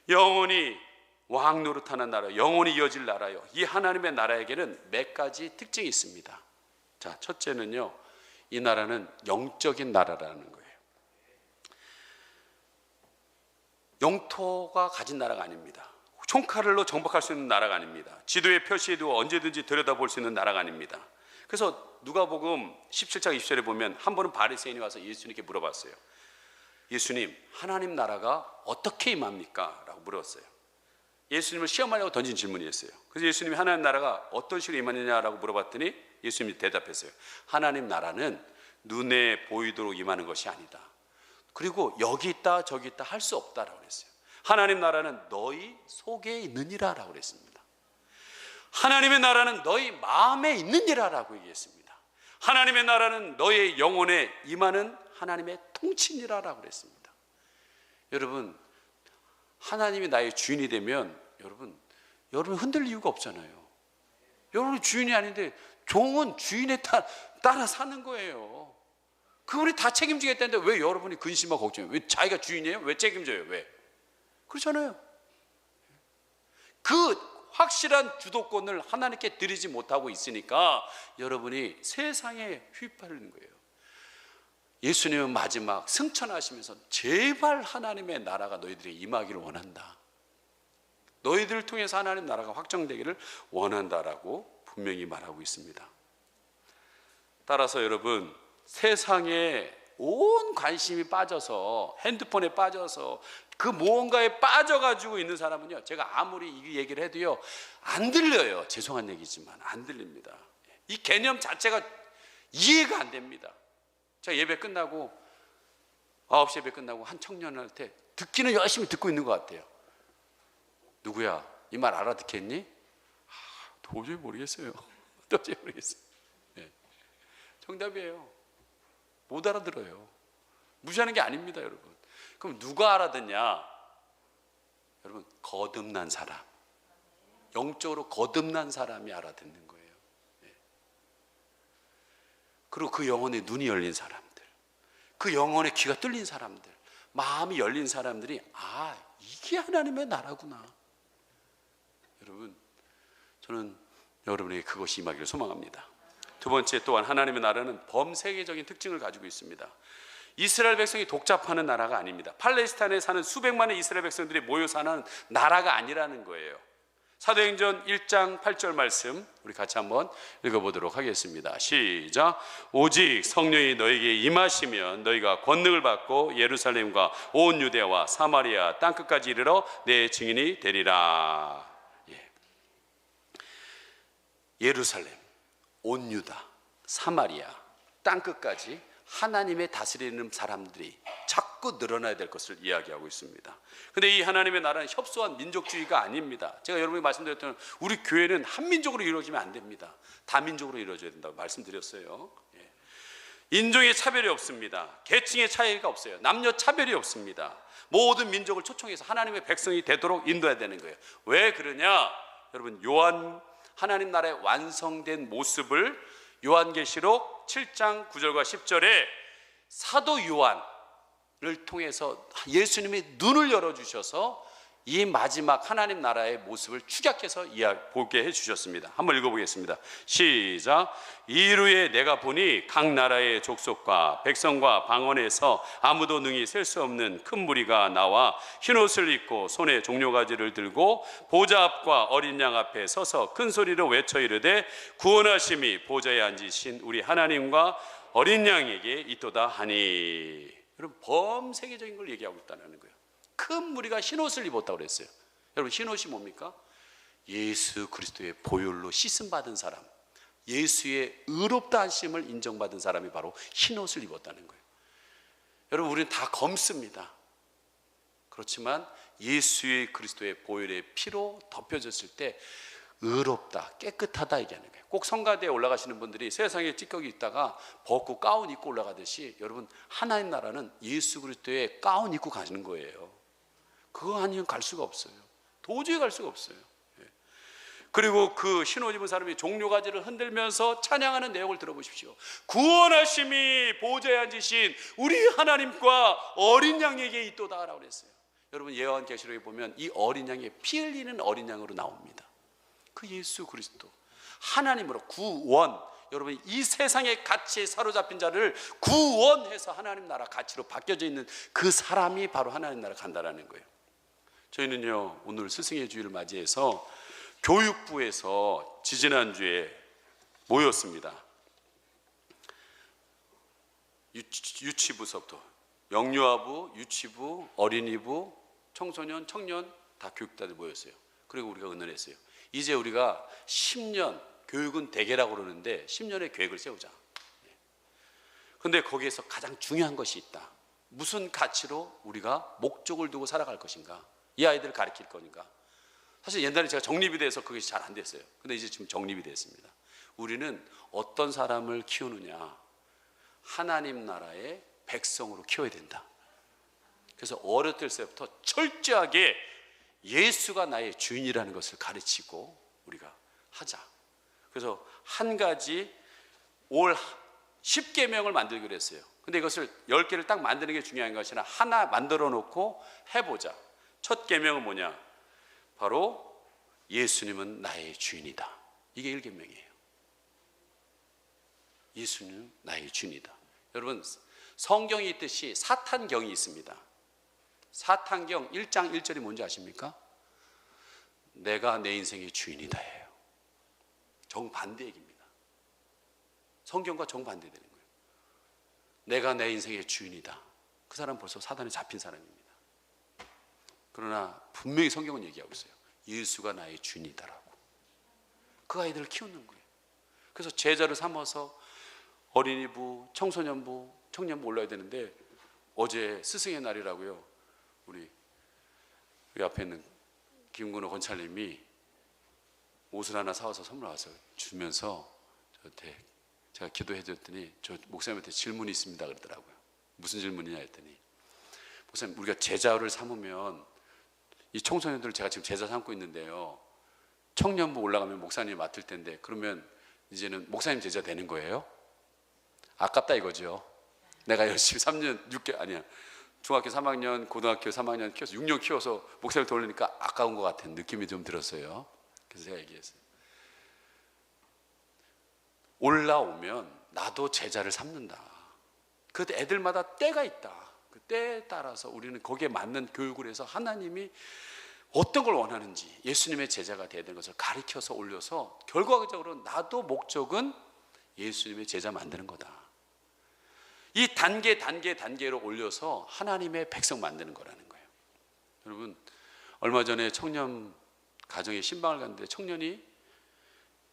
영원히 왕 노릇하는 나라, 영원히 이어질 나라요. 이 하나님의 나라에게는 몇 가지 특징이 있습니다. 자, 첫째는요, 이 나라는 영적인 나라라는 거예요. 영토가 가진 나라가 아닙니다. 총칼로 정복할 수 있는 나라가 아닙니다. 지도에 표시해두고 언제든지 들여다볼 수 있는 나라가 아닙니다. 그래서 누가복음 17장 20절에 보면 한 번은 바리새인이 와서 예수님께 물어봤어요. 예수님, 하나님 나라가 어떻게 임합니까? 라고 물었어요. 예수님을 시험하려고 던진 질문이었어요. 그래서 예수님이 하나님 나라가 어떤 식으로 임하느냐라고 물어봤더니 예수님이 대답했어요. 하나님 나라는 눈에 보이도록 임하는 것이 아니다. 그리고 여기 있다 저기 있다 할 수 없다라고 그랬어요. 하나님 나라는 너희 속에 있느니라 라고 그랬습니다. 하나님의 나라는 너희 마음에 있느니라 라고 얘기했습니다. 하나님의 나라는 너의 영혼에 임하는 하나님의 통치니라 라고 그랬습니다. 여러분, 하나님이 나의 주인이 되면 여러분 흔들릴 이유가 없잖아요. 여러분이 주인이 아닌데 종은 주인에 따라 사는 거예요. 그분이 다 책임지겠다는데 왜 여러분이 근심하고 걱정해요? 왜 자기가 주인이에요? 왜 책임져요? 왜? 그렇잖아요. 그 확실한 주도권을 하나님께 드리지 못하고 있으니까 여러분이 세상에 휘발리는 거예요. 예수님은 마지막 승천하시면서 제발 하나님의 나라가 너희들에게 임하기를 원한다. 너희들을 통해서 하나님 나라가 확정되기를 원한다라고 분명히 말하고 있습니다. 따라서 여러분, 세상에 온 관심이 빠져서 핸드폰에 빠져서 그 무언가에 빠져가지고 있는 사람은요, 제가 아무리 이 얘기를 해도요 안 들려요. 죄송한 얘기지만 안 들립니다. 이 개념 자체가 이해가 안 됩니다. 제가 예배 끝나고 9시 예배 끝나고 한 청년한테 듣기는 열심히 듣고 있는 것 같아요. 누구야? 이 말 알아듣겠니? 도저히 모르겠어요. 도저히 모르겠어요. 네. 정답이에요. 못 알아들어요. 무시하는 게 아닙니다, 여러분. 그럼 누가 알아듣냐? 여러분, 거듭난 사람, 영적으로 거듭난 사람이 알아듣는 거예요. 네. 그리고 그 영혼의 눈이 열린 사람들, 그 영혼의 귀가 뚫린 사람들, 마음이 열린 사람들이 이게 하나님의 나라구나. 여러분, 저는 여러분에게 그것이 임하기를 소망합니다. 두 번째, 또한 하나님의 나라는 범세계적인 특징을 가지고 있습니다. 이스라엘 백성이 독잡하는 나라가 아닙니다. 팔레스타인에 사는 수백만의 이스라엘 백성들이 모여 사는 나라가 아니라는 거예요. 사도행전 1장 8절 말씀 우리 같이 한번 읽어보도록 하겠습니다. 시작. 오직 성령이 너에게 임하시면 너희가 권능을 받고 예루살렘과 온 유대와 사마리아 땅끝까지 이르러 내 증인이 되리라. 예루살렘, 온 유다, 사마리아 땅끝까지 하나님의 다스리는 사람들이 자꾸 늘어나야 될 것을 이야기하고 있습니다. 그런데 이 하나님의 나라는 협소한 민족주의가 아닙니다. 제가 여러분이 말씀드렸던 우리 교회는 한민족으로 이루어지면 안 됩니다. 다민족으로 이루어져야 된다고 말씀드렸어요. 인종의 차별이 없습니다. 계층의 차이가 없어요. 남녀 차별이 없습니다. 모든 민족을 초청해서 하나님의 백성이 되도록 인도해야 되는 거예요. 왜 그러냐? 여러분, 하나님 나라의 완성된 모습을 요한계시록 7장 9절과 10절에 사도 요한을 통해서 예수님이 눈을 열어주셔서 이 마지막 하나님 나라의 모습을 축약해서 보게 해주셨습니다. 한번 읽어보겠습니다. 시작. 이후에 내가 보니 각 나라의 족속과 백성과 방언에서 아무도 능히 셀 수 없는 큰 무리가 나와 흰옷을 입고 손에 종려가지를 들고 보좌 앞과 어린 양 앞에 서서 큰 소리로 외쳐 이르되 구원하심이 보좌에 앉으신 우리 하나님과 어린 양에게 있도다 하니. 여러분, 범세계적인 걸 얘기하고 있다는 거예요. 큰 무리가 흰옷을 입었다고 그랬어요. 여러분, 흰옷이 뭡니까? 예수 그리스도의 보혈로 씻음받은 사람, 예수의 의롭다 하심을 인정받은 사람이 바로 흰옷을 입었다는 거예요. 여러분, 우리는 다 검습니다. 그렇지만 예수의 그리스도의 보혈의 피로 덮여졌을 때 의롭다, 깨끗하다 얘기하는 거예요. 꼭 성가대에 올라가시는 분들이 세상에 찌꺼기 있다가 벗고 가운 입고 올라가듯이 여러분, 하나님 나라는 예수 그리스도의 가운 입고 가시는 거예요. 그거 아니면 갈 수가 없어요. 도저히 갈 수가 없어요. 그리고 그 흰옷 입은 사람이 종려가지를 흔들면서 찬양하는 내용을 들어보십시오. 구원하심이 보좌에 앉으신 우리 하나님과 어린 양에게 있도다 라고 그랬어요. 여러분 요한계시록에 보면 이 어린 양이 피 흘리는 어린 양으로 나옵니다. 그 예수 그리스도 하나님으로 구원, 여러분 이 세상의 가치에 사로잡힌 자를 구원해서 하나님 나라 가치로 바뀌어져 있는 그 사람이 바로 하나님 나라 간다라는 거예요. 저희는요 오늘 스승의 주일을 맞이해서 교육부에서 지지난주에 모였습니다. 유치부서부터 영유아부, 유치부, 어린이부, 청소년, 청년 다 교육자들 모였어요. 그리고 우리가 의논했어요. 이제 우리가 10년, 교육은 대계라고 그러는데 10년의 계획을 세우자. 그런데 거기에서 가장 중요한 것이 있다. 무슨 가치로 우리가 목적을 두고 살아갈 것인가, 이 아이들을 가르칠 거니까. 사실 옛날에 제가 정립이 돼서 그것이 잘 안 됐어요. 근데 이제 지금 정립이 됐습니다. 우리는 어떤 사람을 키우느냐, 하나님 나라의 백성으로 키워야 된다. 그래서 어렸을 때부터 철저하게 예수가 나의 주인이라는 것을 가르치고 우리가 하자. 그래서 한 가지 올 10계명을 만들기로 했어요. 근데 이것을 10개를 딱 만드는 게 중요한 것이 아니라 하나 만들어 놓고 해보자. 첫 계명은 뭐냐? 바로 예수님은 나의 주인이다. 이게 1계명이에요. 예수님은 나의 주인이다. 여러분 성경이 있듯이 사탄경이 있습니다. 사탄경 1장 1절이 뭔지 아십니까? 내가 내 인생의 주인이다예요. 정반대 얘기입니다. 성경과 정반대되는 거예요. 내가 내 인생의 주인이다. 그 사람은 벌써 사단에 잡힌 사람입니다. 그러나 분명히 성경은 얘기하고 있어요. 예수가 나의 주인이다라고. 그 아이들을 키우는 거예요. 그래서 제자를 삼아서 어린이부, 청소년부, 청년부 올라야 되는데 어제 스승의 날이라고요. 우리 앞에 있는 김근호 권찰님이 옷을 하나 사와서 선물 와서 주면서 저한테 제가 기도해 줬더니 저 목사님한테 질문이 있습니다 그러더라고요. 무슨 질문이냐 했더니, 목사님 우리가 제자를 삼으면 이 청소년들을 제가 지금 제자 삼고 있는데요, 청년부 올라가면 목사님이 맡을 텐데 그러면 이제는 목사님 제자 되는 거예요? 아깝다 이거죠. 내가 열심히 3년 6개 아니야 중학교 3학년 고등학교 3학년 키워서 6년 키워서 목사를 돌리니까 아까운 것 같은 느낌이 좀 들었어요. 그래서 제가 얘기했어요. 올라오면 나도 제자를 삼는다. 그 애들마다 때가 있다. 그 때에 따라서 우리는 거기에 맞는 교육을 해서 하나님이 어떤 걸 원하는지 예수님의 제자가 되야 되는 것을 가르쳐서 올려서 결과적으로 나도 목적은 예수님의 제자 만드는 거다. 이 단계로 올려서 하나님의 백성 만드는 거라는 거예요. 여러분 얼마 전에 청년 가정에 신방을 갔는데 청년이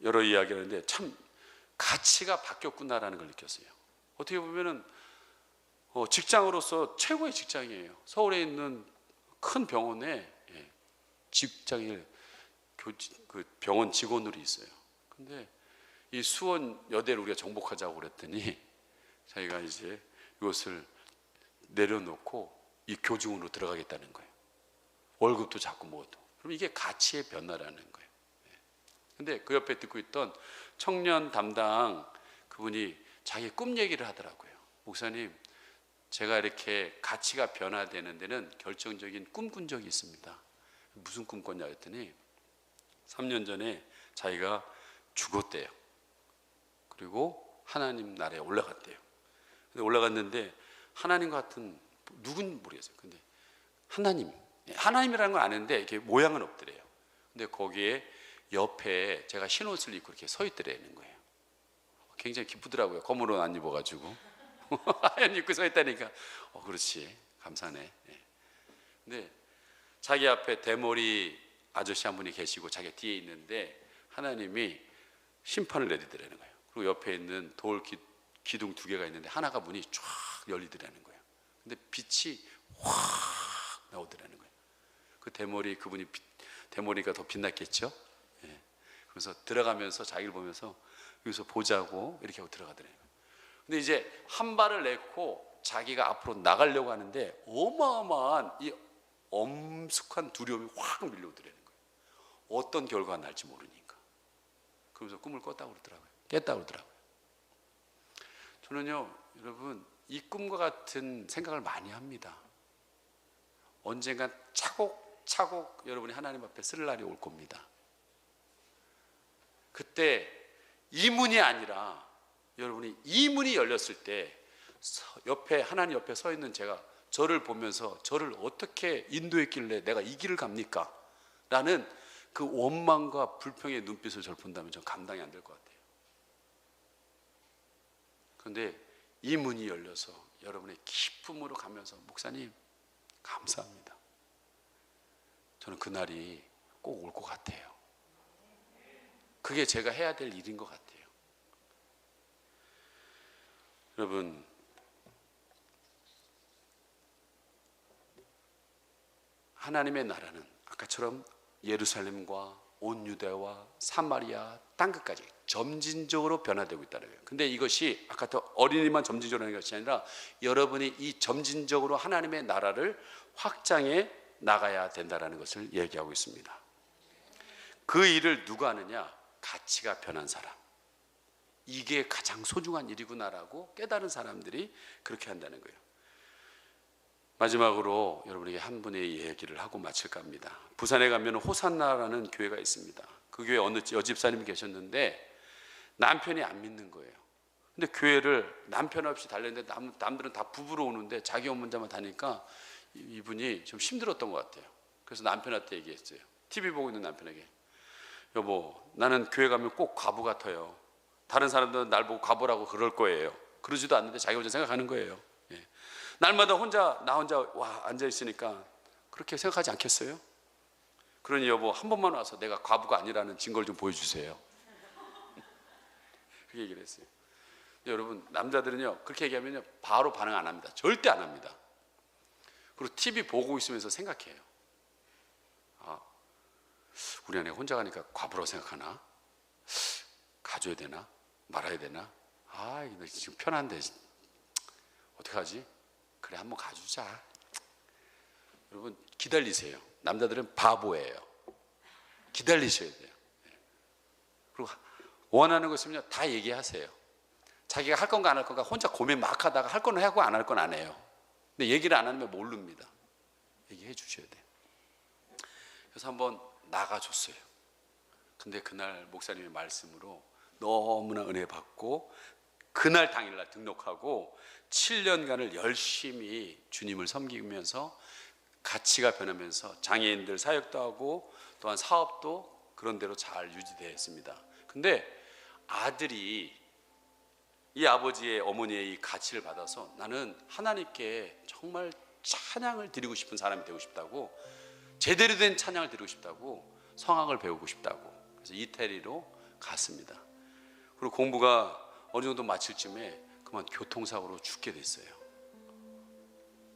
여러 이야기를 하는데 참 가치가 바뀌었구나라는 걸 느꼈어요. 어떻게 보면은 직장으로서 최고의 직장이에요. 서울에 있는 큰 병원에 직장일 그 병원 직원으로 있어요. 근데 이 수원 여대를 우리가 정복하자고 그랬더니 자기가 이제 이것을 내려놓고 이 교직원으로 들어가겠다는 거예요. 월급도 자꾸 뭐도. 그럼 이게 가치의 변화라는 거예요. 근데 그 옆에 듣고 있던 청년 담당 그분이 자기 꿈 얘기를 하더라고요. 목사님, 제가 이렇게 가치가 변화되는 데는 결정적인 꿈 꾼 적이 있습니다. 무슨 꿈 꿨냐 했더니 3년 전에 자기가 죽었대요. 그리고 하나님 나라에 올라갔대요. 근데 올라갔는데 하나님 같은 누군 모르겠어요. 근데 하나님이라는 건 아는데 이렇게 모양은 없더래요. 근데 거기에 옆에 제가 흰 옷을 입고 이렇게 서 있더라는 거예요. 굉장히 기쁘더라고요. 검은 옷 안 입어가지고 하얀 입고 서 있다니까 그렇지 감사네. 근데 자기 앞에 대머리 아저씨 한 분이 계시고 자기 뒤에 있는데 하나님이 심판을 내리더라는 거예요. 그리고 옆에 있는 돌 기둥 2개가 있는데 하나가 문이 쫙 열리더라는 거예요. 근데 빛이 확 나오더라는 거예요. 그 그분이 대머리가 더 빛났겠죠. 그래서 들어가면서 자기를 보면서 여기서 보자고 이렇게 하고 들어가더라는 거예요. 근데 이제 한 발을 내고 자기가 앞으로 나가려고 하는데 어마어마한 이 엄숙한 두려움이 확 밀려오더라는 거예요. 어떤 결과가 날지 모르니까. 그러면서 꿈을 꿨다고 그러더라고요. 깼다고 그러더라고요. 저는요, 여러분, 이 꿈과 같은 생각을 많이 합니다. 언젠간 차곡차곡 여러분이 하나님 앞에 쓸 날이 올 겁니다. 그때 이 문이 아니라 여러분이 이 문이 열렸을 때 옆에 하나님 옆에 서 있는 제가 저를 보면서 저를 어떻게 인도했길래 내가 이 길을 갑니까? 라는 그 원망과 불평의 눈빛을 저를 본다면 전 감당이 안 될 것 같아요. 그런데 이 문이 열려서 여러분의 기쁨으로 가면서 목사님 감사합니다. 저는 그날이 꼭 올 것 같아요. 그게 제가 해야 될 일인 것 같아요. 여러분, 하나님의 나라는 아까처럼 예루살렘과 온 유대와 사마리아 땅끝까지 점진적으로 변화되고 있다는 거예요. 근데 이것이 아까 어린이만 점진적으로 하는 것이 아니라 여러분이 이 점진적으로 하나님의 나라를 확장해 나가야 된다는 것을 얘기하고 있습니다. 그 일을 누가 하느냐? 가치가 변한 사람. 이게 가장 소중한 일이구나라고 깨달은 사람들이 그렇게 한다는 거예요. 마지막으로 여러분에게 한 분의 얘기를 하고 마칠까 합니다. 부산에 가면 호산나라는 교회가 있습니다. 그 교회 어느 여집사님이 계셨는데 남편이 안 믿는 거예요. 근데 교회를 남편 없이 달렸는데 남들은 다 부부로 오는데 자기 혼자만 다니까 이분이 좀 힘들었던 것 같아요. 그래서 남편한테 얘기했어요. TV 보고 있는 남편에게, 여보, 나는 교회 가면 꼭 과부 같아요. 다른 사람들은 날 보고 과부라고 그럴 거예요. 그러지도 않는데 자기 혼자 생각하는 거예요. 예. 날마다 나 혼자 앉아 있으니까 그렇게 생각하지 않겠어요? 그러니 여보, 한 번만 와서 내가 과부가 아니라는 증거를 좀 보여주세요. 그렇게 얘기를 했어요. 근데 여러분, 남자들은요 그렇게 얘기하면요 바로 반응 안 합니다. 절대 안 합니다. 그리고 TV 보고 있으면서 생각해요. 아, 우리 아내가 혼자 가니까 과부라고 생각하나? 가줘야 되나? 말아야 되나? 아, 이거 지금 편한데 어떡하지? 그래, 한번 가주자. 여러분, 기다리세요. 남자들은 바보예요. 기다리셔야 돼요. 그리고 원하는 거 있으면 다 얘기하세요. 자기가 할 건가 안 할 건가 혼자 고민 막 하다가 할 건 하고 안 할 건 안 해요. 근데 얘기를 안 하면 모릅니다. 얘기해 주셔야 돼요. 그래서 한번 나가줬어요. 근데 그날 목사님의 말씀으로 너무나 은혜 받고 그날 당일날 등록하고 7년간을 열심히 주님을 섬기면서 가치가 변하면서 장애인들 사역도 하고 또한 사업도 그런 대로 잘 유지되어 있습니다. 근데 아들이 이 아버지의 어머니의 이 가치를 받아서 나는 하나님께 정말 찬양을 드리고 싶은 사람이 되고 싶다고, 제대로 된 찬양을 드리고 싶다고, 성악을 배우고 싶다고, 그래서 이태리로 갔습니다. 그리고 공부가 어느 정도 마칠 쯤에 그만 교통사고로 죽게 됐어요.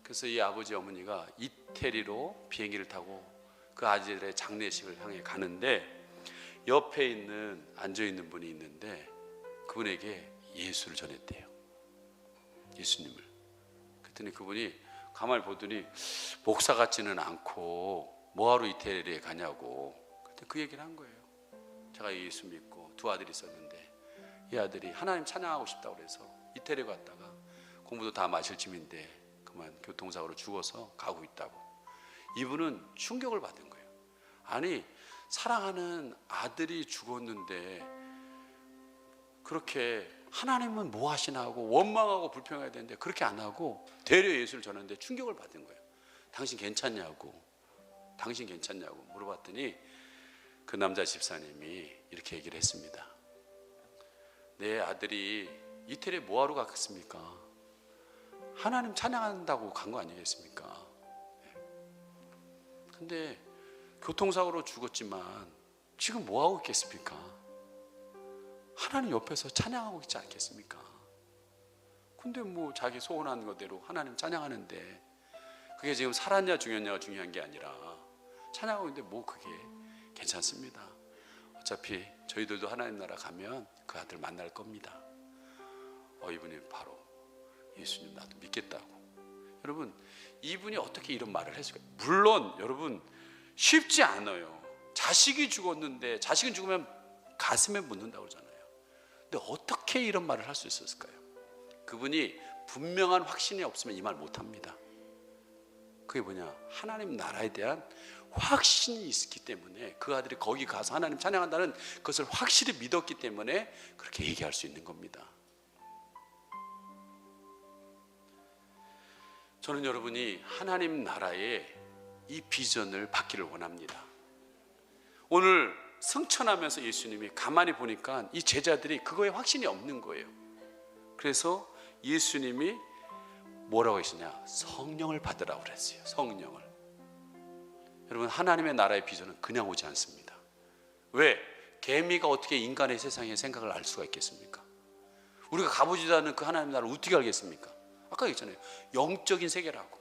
그래서 이 아버지 어머니가 이태리로 비행기를 타고 그 아들의 장례식을 향해 가는데 옆에 앉아 있는 분이 있는데 그분에게 예수를 전했대요. 예수님을. 그랬더니 그분이 가만히 보더니 목사 같지는 않고 뭐하러 이태리에 가냐고. 그때 그 얘기를 한 거예요. 제가 예수 믿고 두 아들이 있었는데 이 아들이 하나님 찬양하고 싶다고 그래서 이태리 갔다가 공부도 다 마칠 쯤인데 그만 교통사고로 죽어서 가고 있다고. 이분은 충격을 받은 거예요. 아니, 사랑하는 아들이 죽었는데 그렇게 하나님은 뭐 하시나 하고 원망하고 불평해야 되는데 그렇게 안 하고 되려 예수를 전하는데 충격을 받은 거예요. 당신 괜찮냐고 물어봤더니 그 남자 집사님이 이렇게 얘기를 했습니다. 내 아들이 이태리에 뭐하러 갔겠습니까? 하나님 찬양한다고 간 거 아니겠습니까? 근데 교통사고로 죽었지만 지금 뭐하고 있겠습니까? 하나님 옆에서 찬양하고 있지 않겠습니까? 근데 뭐 자기 소원한 거대로 하나님 찬양하는데 그게 지금 살았냐 죽였냐가 중요한 게 아니라 찬양하고 있는데 뭐 그게 괜찮습니다. 어차피 저희들도 하나님 나라 가면 그 아들 만날 겁니다. 이분이 바로 예수님 나도 믿겠다고. 여러분, 이분이 어떻게 이런 말을 했을까요? 물론 여러분 쉽지 않아요. 자식이 죽었는데 자식은 죽으면 가슴에 묻는다고 그러잖아요. 근데 어떻게 이런 말을 할 수 있었을까요? 그분이 분명한 확신이 없으면 이 말 못합니다. 그게 뭐냐? 하나님 나라에 대한 확신이 있었기 때문에, 그 아들이 거기 가서 하나님 찬양한다는 것을 확실히 믿었기 때문에 그렇게 얘기할 수 있는 겁니다. 저는 여러분이 하나님 나라의 이 비전을 받기를 원합니다. 오늘 승천하면서 예수님이 가만히 보니까 이 제자들이 그거에 확신이 없는 거예요. 그래서 예수님이 뭐라고 하시냐? 성령을 받으라고 그랬어요. 성령을. 여러분, 하나님의 나라의 비전은 그냥 오지 않습니다. 왜? 개미가 어떻게 인간의 세상의 생각을 알 수가 있겠습니까? 우리가 가보지도 않은 그 하나님의 나라를 어떻게 알겠습니까? 아까 얘기했잖아요. 영적인 세계라고.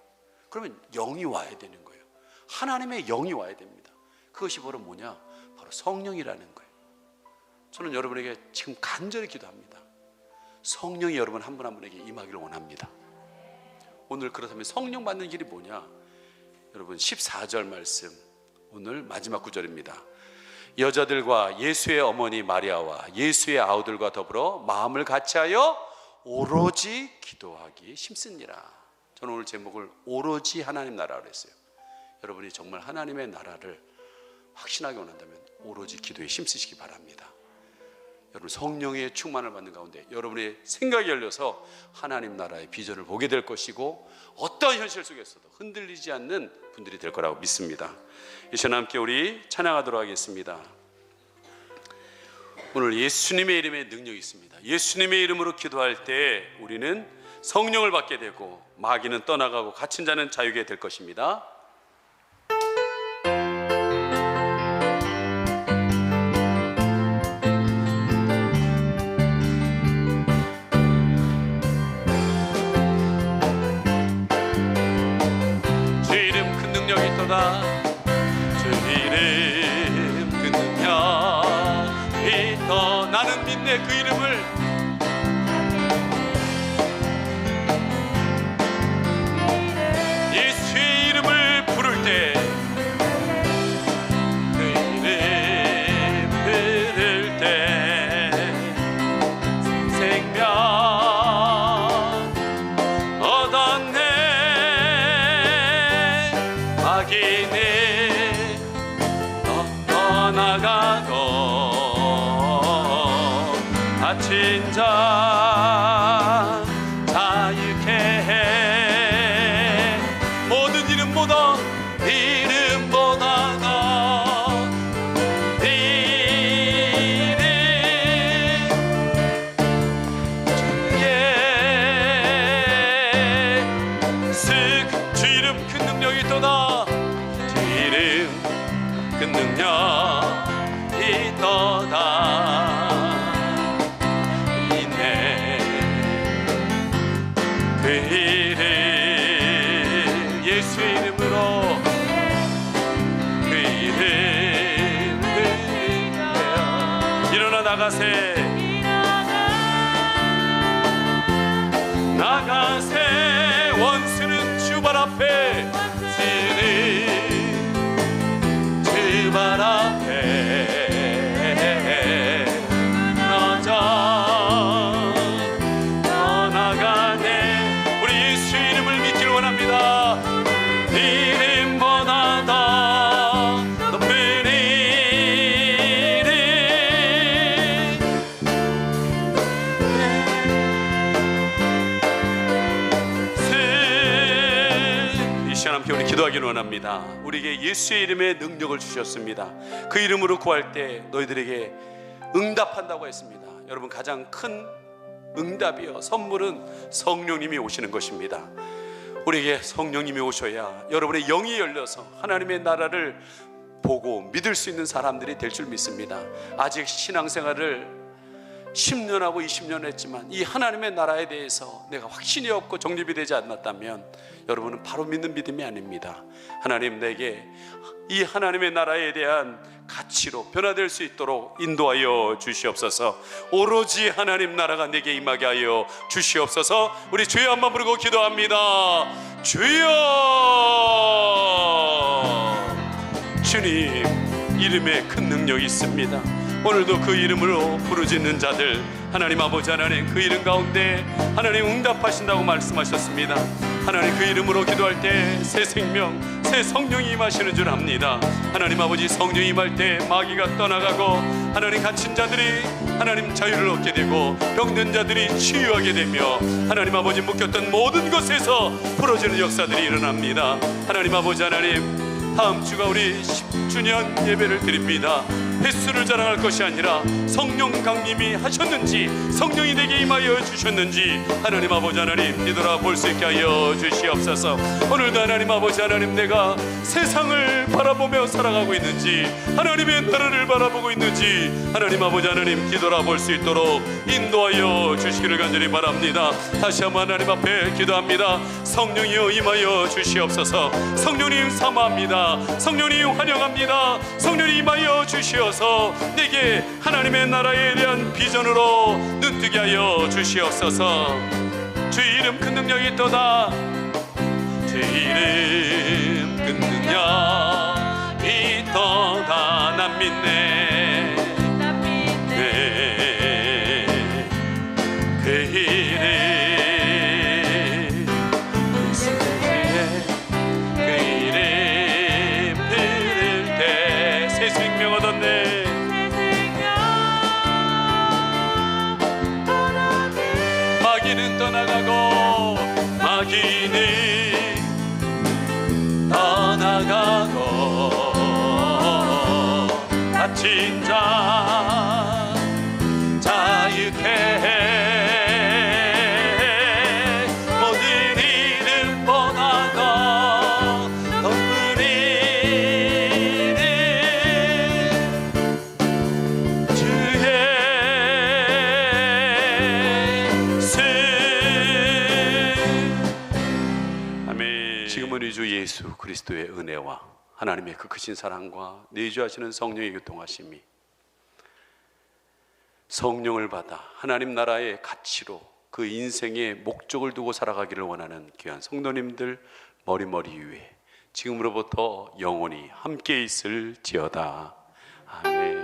그러면 영이 와야 되는 거예요. 하나님의 영이 와야 됩니다. 그것이 바로 뭐냐? 바로 성령이라는 거예요. 저는 여러분에게 지금 간절히 기도합니다. 성령이 여러분 한 분 한 분에게 임하기를 원합니다. 오늘 그렇다면 성령 받는 길이 뭐냐? 여러분 14절 말씀, 오늘 마지막 구절입니다. 여자들과 예수의 어머니 마리아와 예수의 아우들과 더불어 마음을 같이하여 오로지 기도하기 힘쓰니라. 저는 오늘 제목을 오로지 하나님 나라로 했어요. 여러분이 정말 하나님의 나라를 확신하게 원한다면 오로지 기도에 힘쓰시기 바랍니다. 여러분 성령의 충만을 받는 가운데 여러분의 생각이 열려서 하나님 나라의 비전을 보게 될 것이고, 어떤 현실 속에서도 흔들리지 않는 분들이 될 거라고 믿습니다. 이 시간 함께 우리 찬양하도록 하겠습니다. 오늘 예수님의 이름에 능력이 있습니다. 예수님의 이름으로 기도할 때 우리는 성령을 받게 되고 마귀는 떠나가고 갇힌 자는 자유게 될 것입니다. 주의 이름 큰 능력이 있도다. 주의 이름 큰 능력이 있다. 나는 믿네 그 이름을. 예수의 이름을 부를 때, 그 이름 부를 때 생명 얻었네. 마귀는 떠나가고 갇힌 자 자유케 해. 모든 이름보다 이름보다 더 이름 예수. 주 이름 큰 능력이 있도다. 주 이름 큰 능력이 있도다. 그 이름 예수의 이름으로, 그 이름 일어나 나가세. 나가세. 원수는 주발 앞에, 주발 앞에 떠나가네. 우리 예수의 이름을 믿기를 원합니다. 이름보다 더 높은 이름. 이 시간 함께 우리 기도하기를 원합니다. 우리에게 예수의 이름의 능력을 주셨습니다. 그 이름으로 구할 때 너희들에게 응답한다고 했습니다. 여러분 가장 큰 응답이요 선물은 성령님이 오시는 것입니다. 우리에게 성령님이 오셔야 여러분의 영이 열려서 하나님의 나라를 보고 믿을 수 있는 사람들이 될 줄 믿습니다. 아직 신앙생활을 10년하고 20년 했지만 이 하나님의 나라에 대해서 내가 확신이 없고 정립이 되지 않았다면 여러분은 바로 믿는 믿음이 아닙니다. 하나님 내게 이 하나님의 나라에 대한 가치로 변화될 수 있도록 인도하여 주시옵소서. 오로지 하나님 나라가 내게 임하게 하여 주시옵소서. 우리 주여 한번 부르고 기도합니다. 주여. 주님 이름에 큰 능력이 있습니다. 오늘도 그 이름으로 부르짖는 자들 하나님 아버지 하나님 그 이름 가운데 하나님 응답하신다고 말씀하셨습니다. 하나님 그 이름으로 기도할 때 새 생명, 새 성령이 임하시는 줄 압니다. 하나님 아버지, 성령이 임할 때 마귀가 떠나가고 하나님 갇힌 자들이 하나님 자유를 얻게 되고 병든 자들이 치유하게 되며 하나님 아버지 묶였던 모든 것에서 풀어지는 역사들이 일어납니다. 하나님 아버지, 하나님 다음 주가 우리 10주년 예배를 드립니다. 횟수를 자랑할 것이 아니라 성령 강림이 하셨는지, 성령이 내게 임하여 주셨는지 하나님 아버지 하나님 뒤돌아볼 수 있게 하여 주시옵소서. 오늘도 하나님 아버지 하나님, 내가 세상을 바라보며 살아가고 있는지, 하나님의 나라를 바라보고 있는지 하나님 아버지 하나님 뒤돌아볼 수 있도록 인도하여 주시기를 간절히 바랍니다. 다시 한번 하나님 앞에 기도합니다. 성령이여 임하여 주시옵소서. 성령님 사모합니다. 성령님 환영합니다. 성령님 임하여 주시어서 내게 하나님의 나라에 대한 비전으로 눈뜨게 하여 주시옵소서. 주의 이름 큰 능력이 있도다. 주의 이름 큰 능력이 있도다. 난 믿네. 그 이름 마귀는 떠나가고 갇힌 자 자유케 해. 모든 이름보다도 높은 이름 주의 아멘. 지금은 우리 주 예수 그리스도의 은혜와 하나님의 그 크신 사랑과 내주하시는 성령의 교통하심이, 성령을 받아 하나님 나라의 가치로 그 인생의 목적을 두고 살아가기를 원하는 귀한 성도님들 머리머리 위에 지금으로부터 영원히 함께 있을지어다. 아멘.